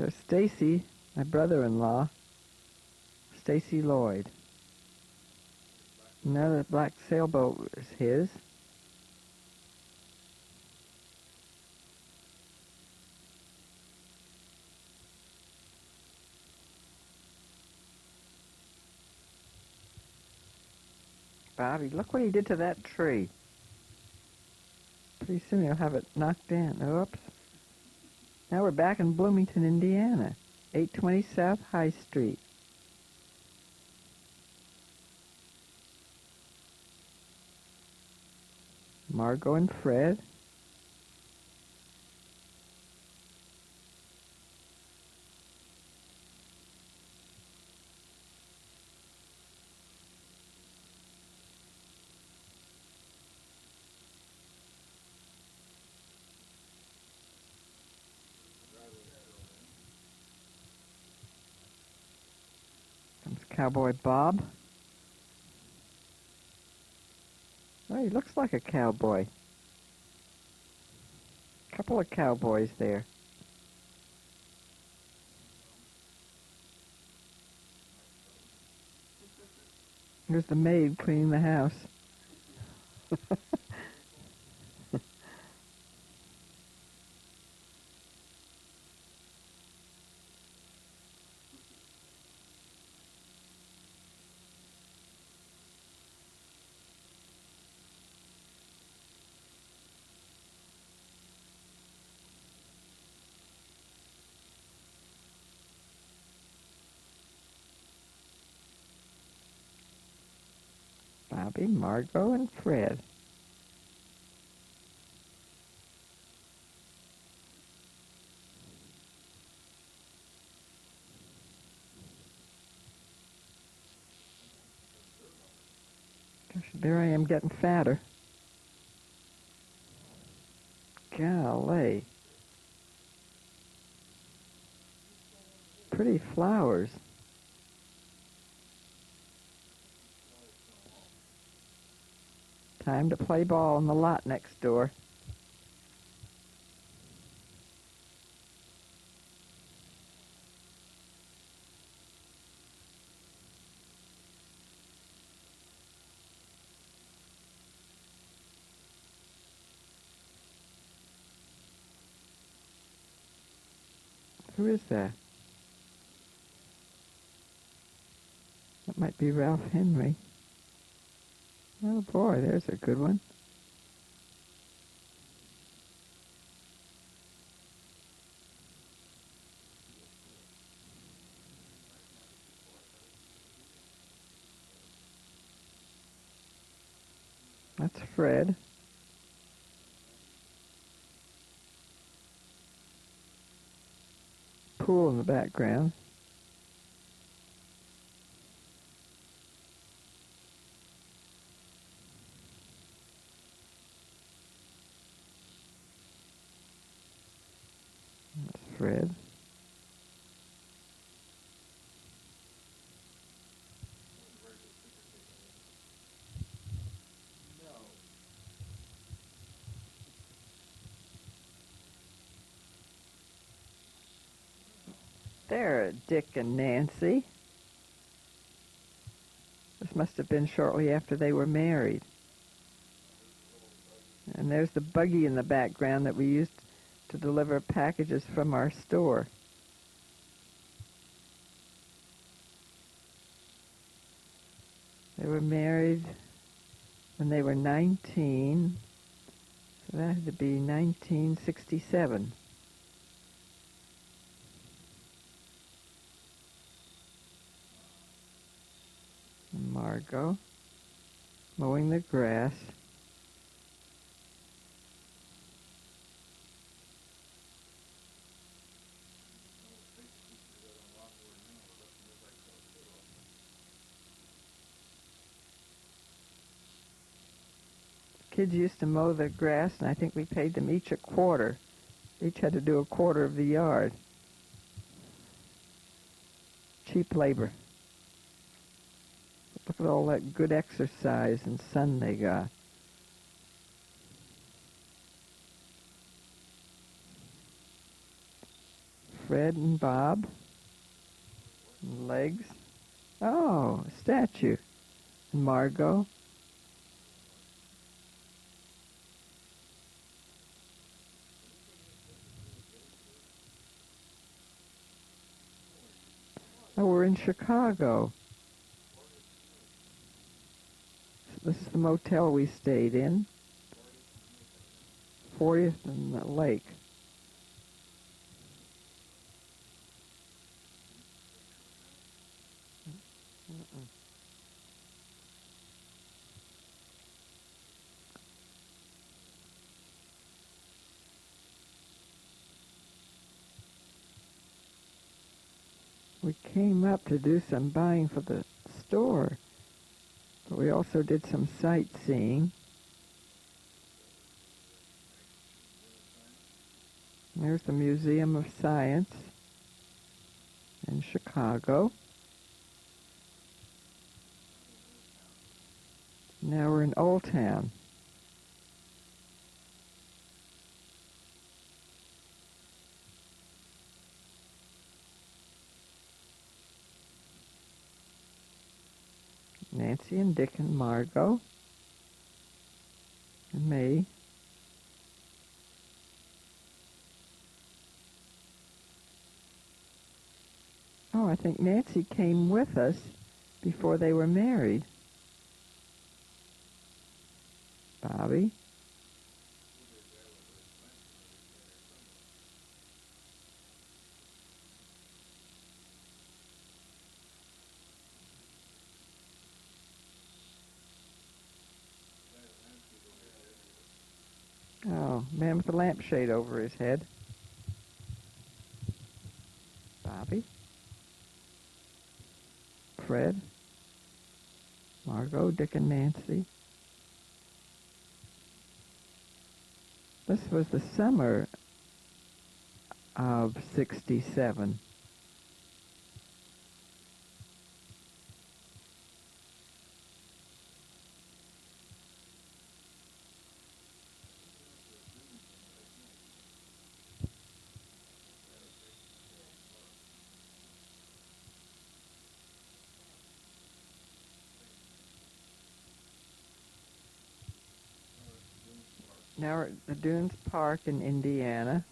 There's Stacy, my brother-in-law, Stacy Lloyd. Another black sailboat is his. Bobby, look what he did to that tree. Pretty soon he'll have it knocked in. Oops. Now we're back in Bloomington, Indiana, 820 South High Street. Margot and Fred. Comes Cowboy Bob. Oh, he looks like a cowboy. Couple of cowboys there. Here's the maid cleaning the house. Bobby, Margot, and Fred. Gosh, there I am getting fatter. Golly. Pretty flowers. Time to play ball in the lot next door. Who is that? That might be Ralph Henry. Oh boy, there's a good one. That's Fred. Pool in the background. That's Fred. There, Dick and Nancy. This must have been shortly after they were married. And there's the buggy in the background that we used to deliver packages from our store. They were married when they were 19, so that had to be 1967. And Margot mowing the grass. Kids used to mow the grass, and I think we paid them each a quarter. Each had to do a quarter of the yard. Cheap labor. Look at all that good exercise and sun they got. Fred and Bob. And legs. Oh, a statue. And Margot. Oh, we're in Chicago. This is the motel we stayed in. 40th and the Lake. We came up to do some buying for the store, but we also did some sightseeing. There's the Museum of Science in Chicago. Now we're in Old Town. Nancy and Dick and Margot and me. Oh, I think Nancy came with us before they were married. Bobby. Oh, man with the lampshade over his head. Bobby. Fred. Margot, Dick, and Nancy. This was the summer of '67. Now we're at the Dunes Park in Indiana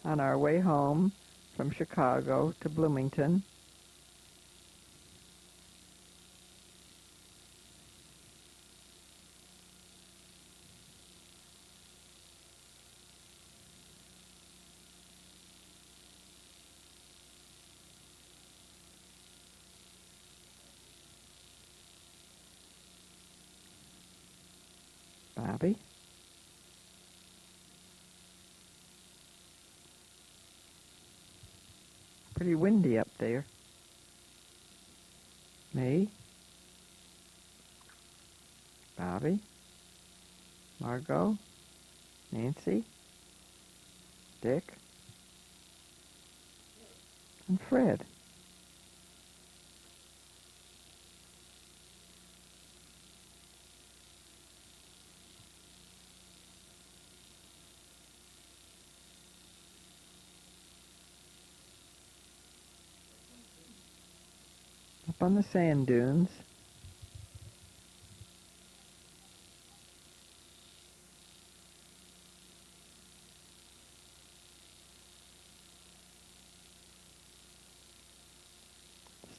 on our way home from Chicago to Bloomington. Bobby. Pretty windy up there. Me. Bobby. Margot. Nancy. Dick. And Fred. Up on the sand dunes.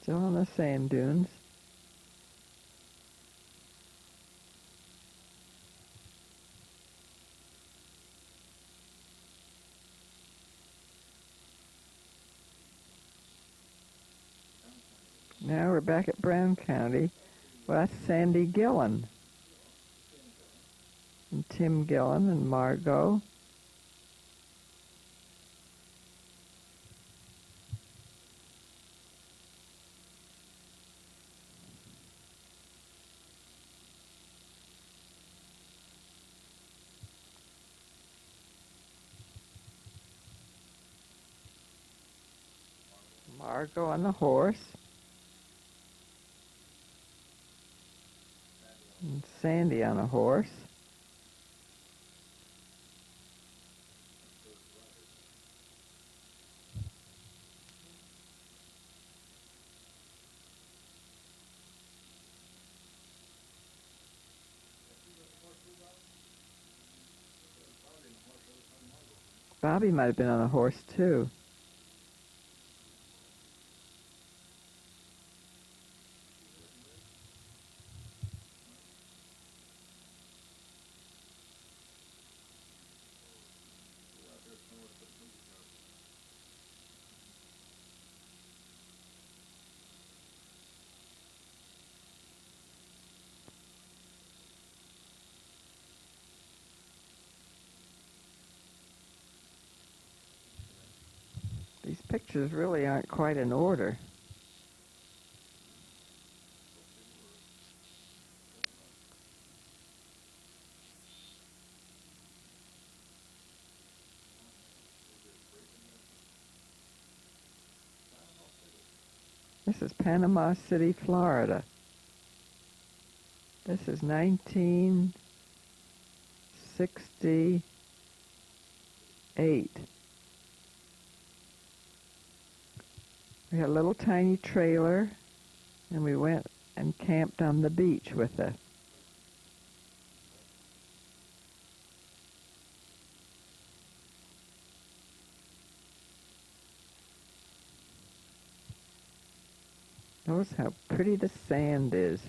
Still on the sand dunes. Now we're back at Brown County. Well, that's Sandy Gillen. And Tim Gillen and Margot. Margot on the horse. And Sandy on a horse. Bobby might have been on a horse too. These pictures really aren't quite in order. This is Panama City, Florida. This is 1968. We had a little tiny trailer, and we went and camped on the beach with it. Notice how pretty the sand is.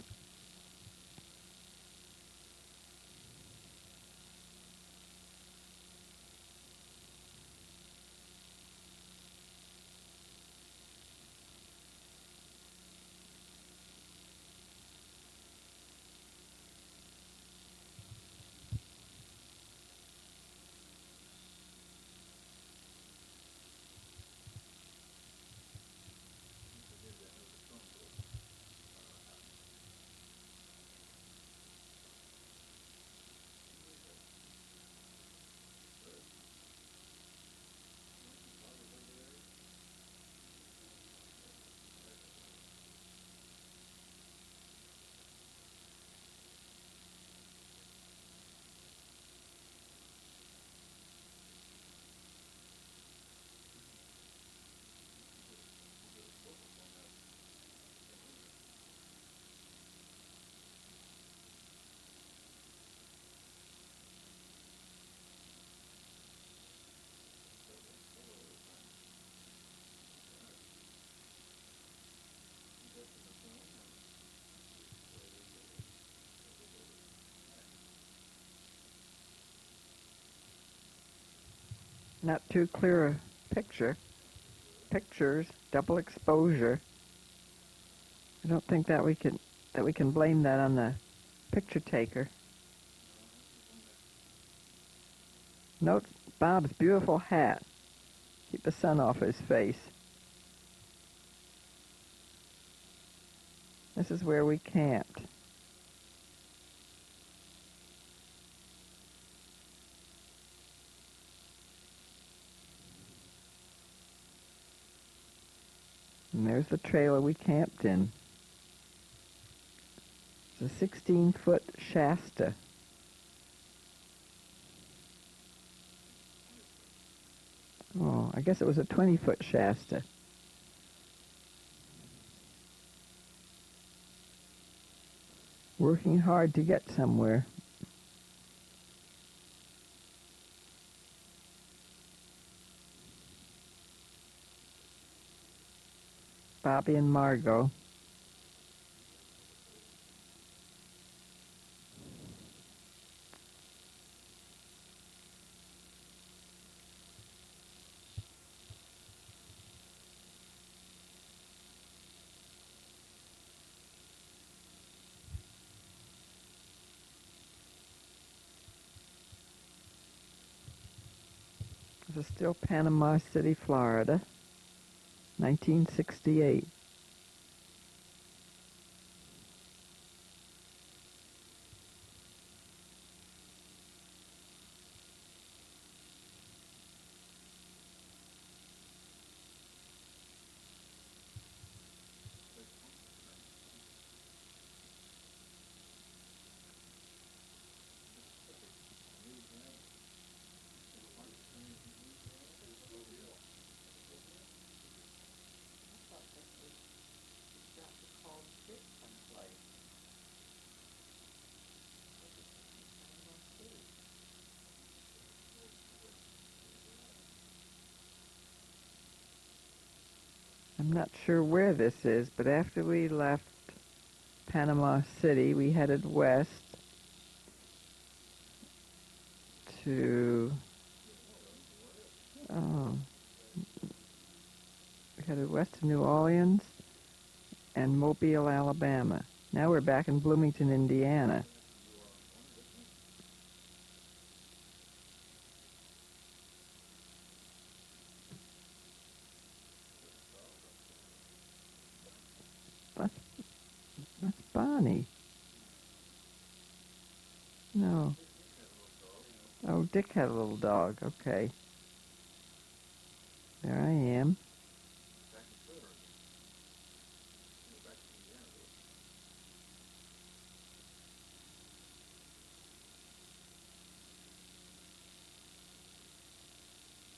Not too clear a picture. Pictures, double exposure. I don't think that we can blame that on the picture taker. Note Bob's beautiful hat. Keep the sun off his face. This is where we camped. And there's the trailer we camped in. It's a 16-foot Shasta. Oh, I guess it was a 20-foot Shasta. Working hard to get somewhere. Bobby and Margot. This is still Panama City, Florida, 1968. I'm not sure where this is, but after we left Panama City, we headed west to, oh, we headed west to New Orleans and Mobile, Alabama. Now we're back in Bloomington, Indiana. That's Bonnie. No. Oh, Dick had a little dog. Okay. There I am.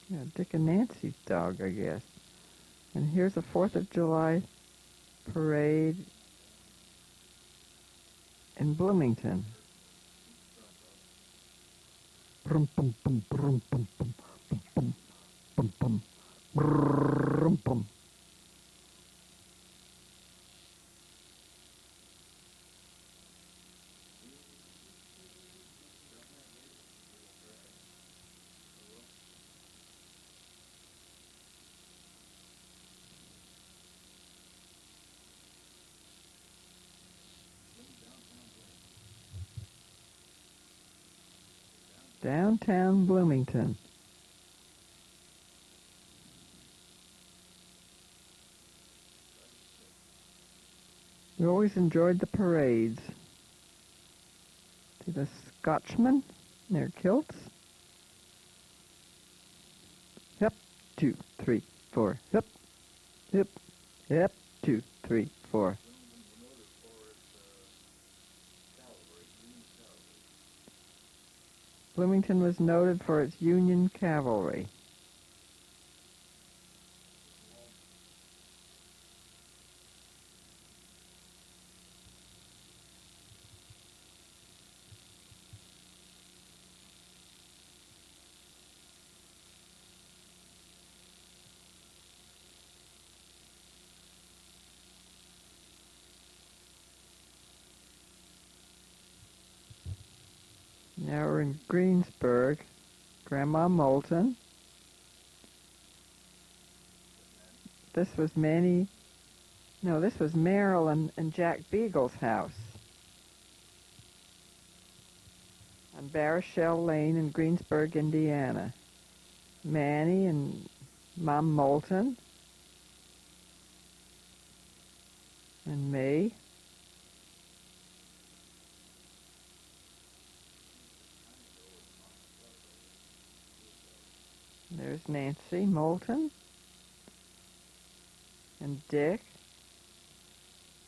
Yeah, Dick and Nancy's dog, I guess. And here's a 4th of July parade in Bloomington. Brum, bum, bum, brum, bum, bum, bum, bum, bum, bum, brum, bum. Downtown Bloomington. We always enjoyed the parades. See the Scotchmen in their kilts? Hip, 2, 3, 4. Hip, hip, hip, 2, 3, 4. Bloomington was noted for its Union cavalry. Now we're in Greensburg. Grandma Moulton. This was this was Merrill and Jack Beagle's house on Barishell Lane in Greensburg, Indiana. Manny and Mom Moulton and me. There's Nancy Moulton and Dick.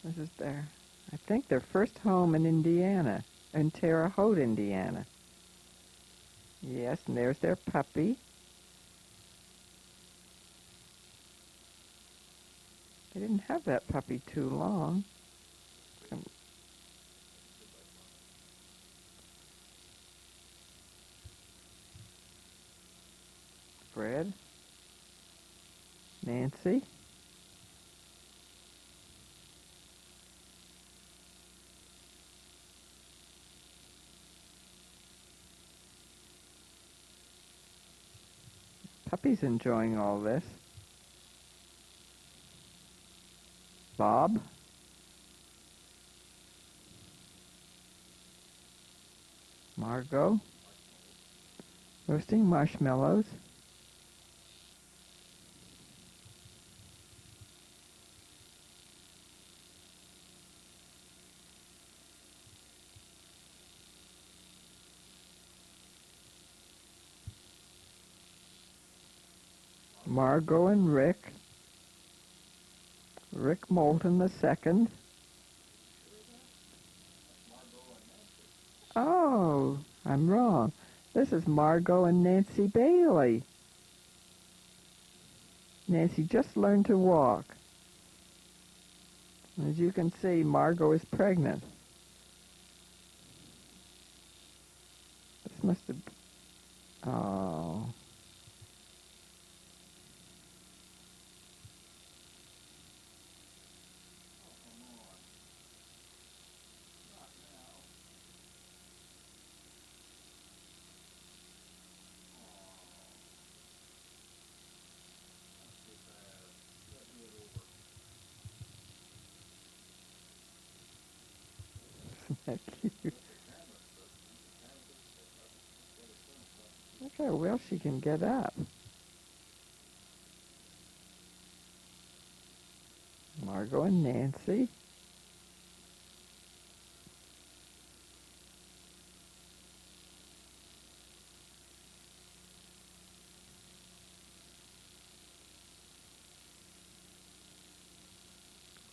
This is I think their first home in Indiana, in Terre Haute, Indiana. Yes, and there's their puppy. They didn't have that puppy too long. Fred, Nancy, puppy's enjoying all this. Bob, Margot, roasting marshmallows. Margot and Rick Moulton II. Oh, I'm wrong. This is Margot and Nancy Bailey. Nancy just learned to walk. As you can see, Margot is pregnant. This must have... Oh. that cute? Look how well she can get up. Margot and Nancy.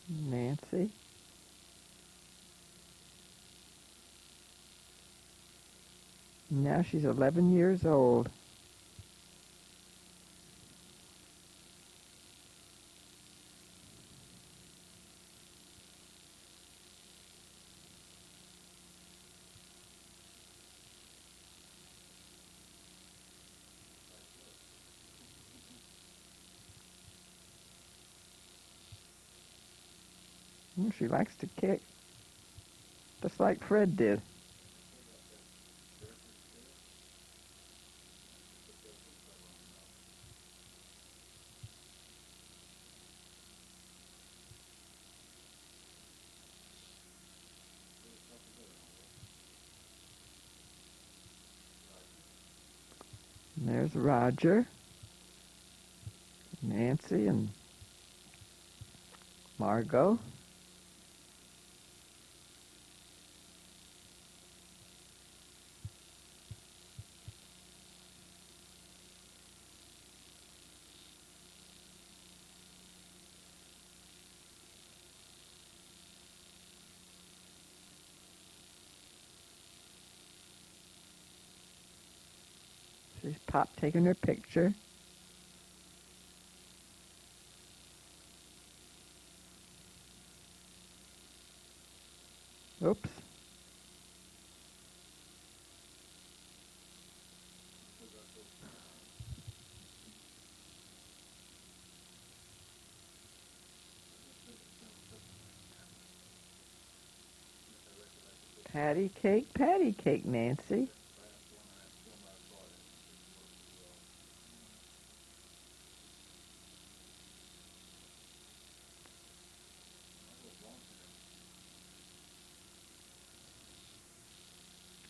Nancy. Now she's 11 years old. She likes to kick, just like Fred did. And there's Roger, Nancy, and Margot. She's Pop taking her picture. Oops. Patty cake, Nancy.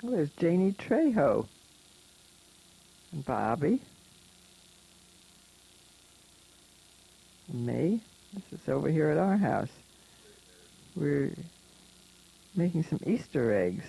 Oh, there's Janie Trejo and Bobby and me. This is over here at our house. We're making some Easter eggs.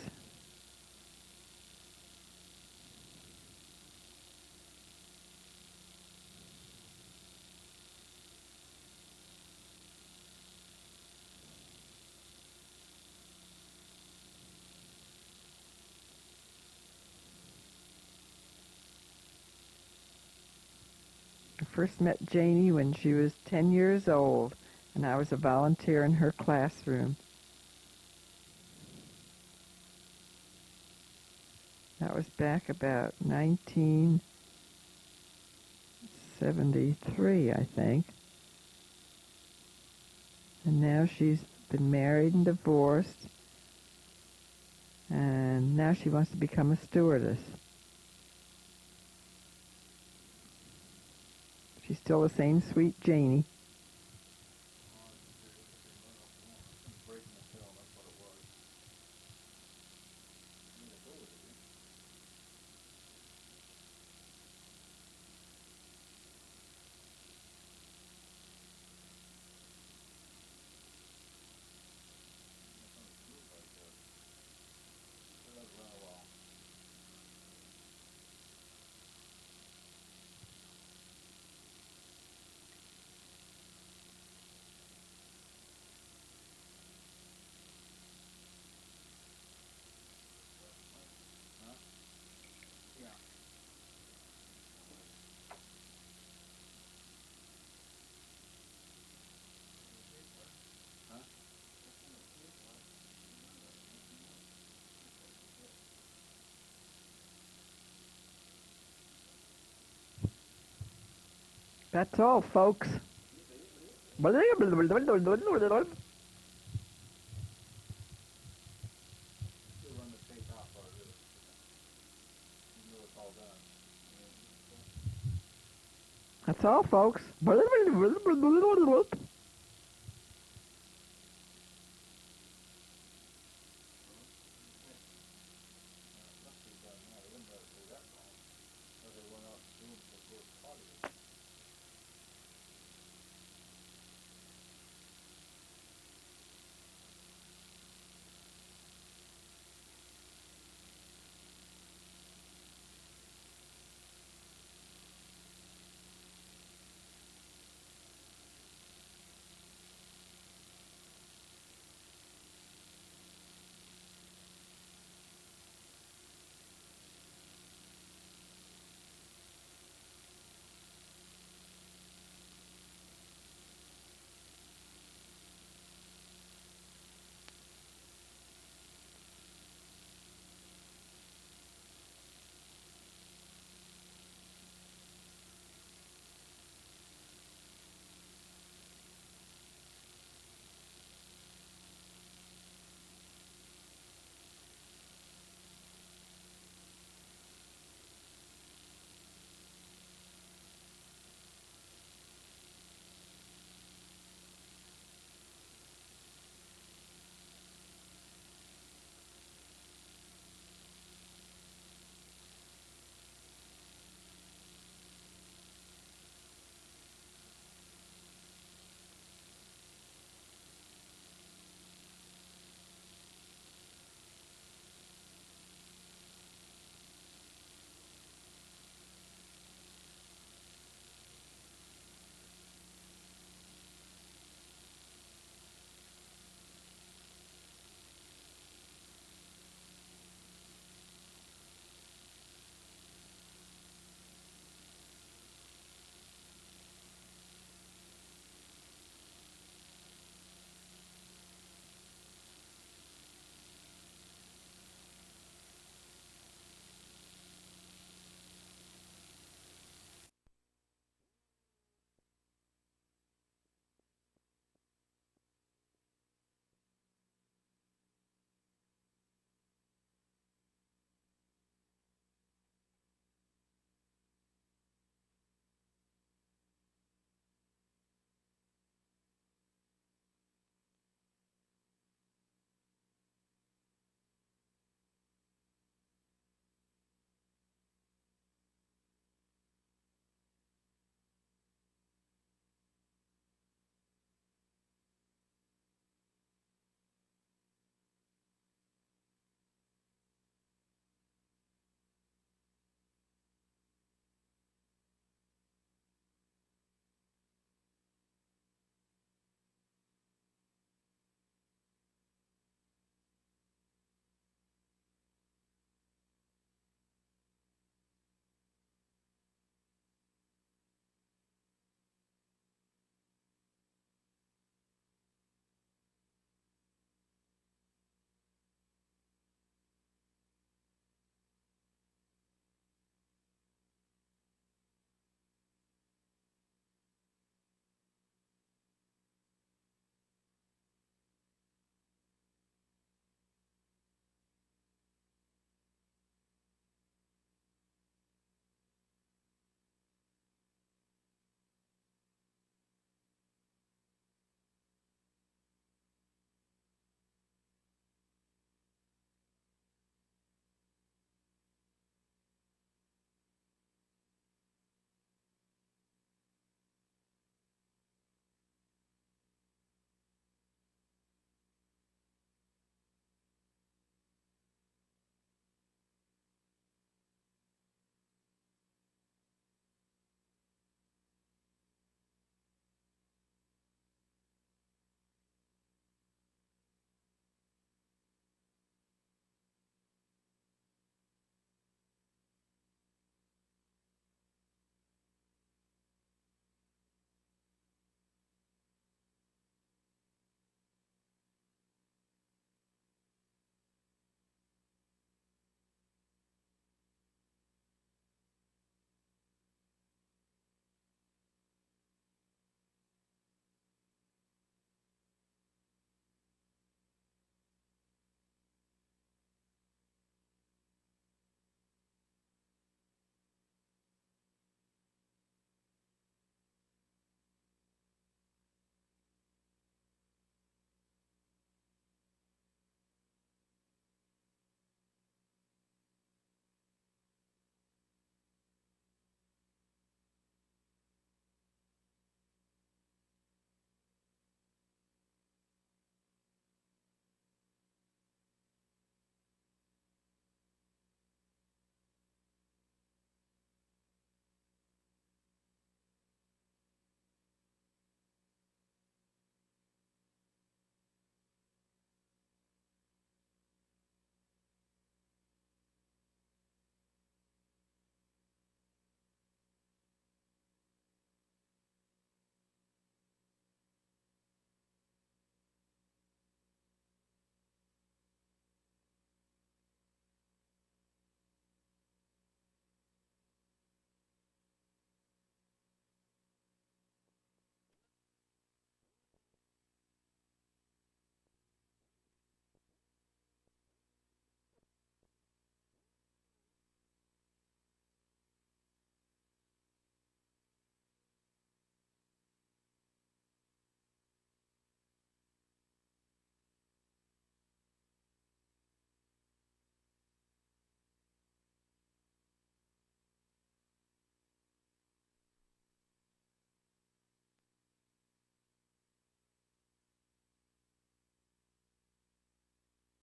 I first met Janie when she was 10 years old, and I was a volunteer in her classroom. That was back about 1973, I think. And now she's been married and divorced, and now she wants to become a stewardess. She's still the same sweet Janie. That's all, folks. That's all, folks.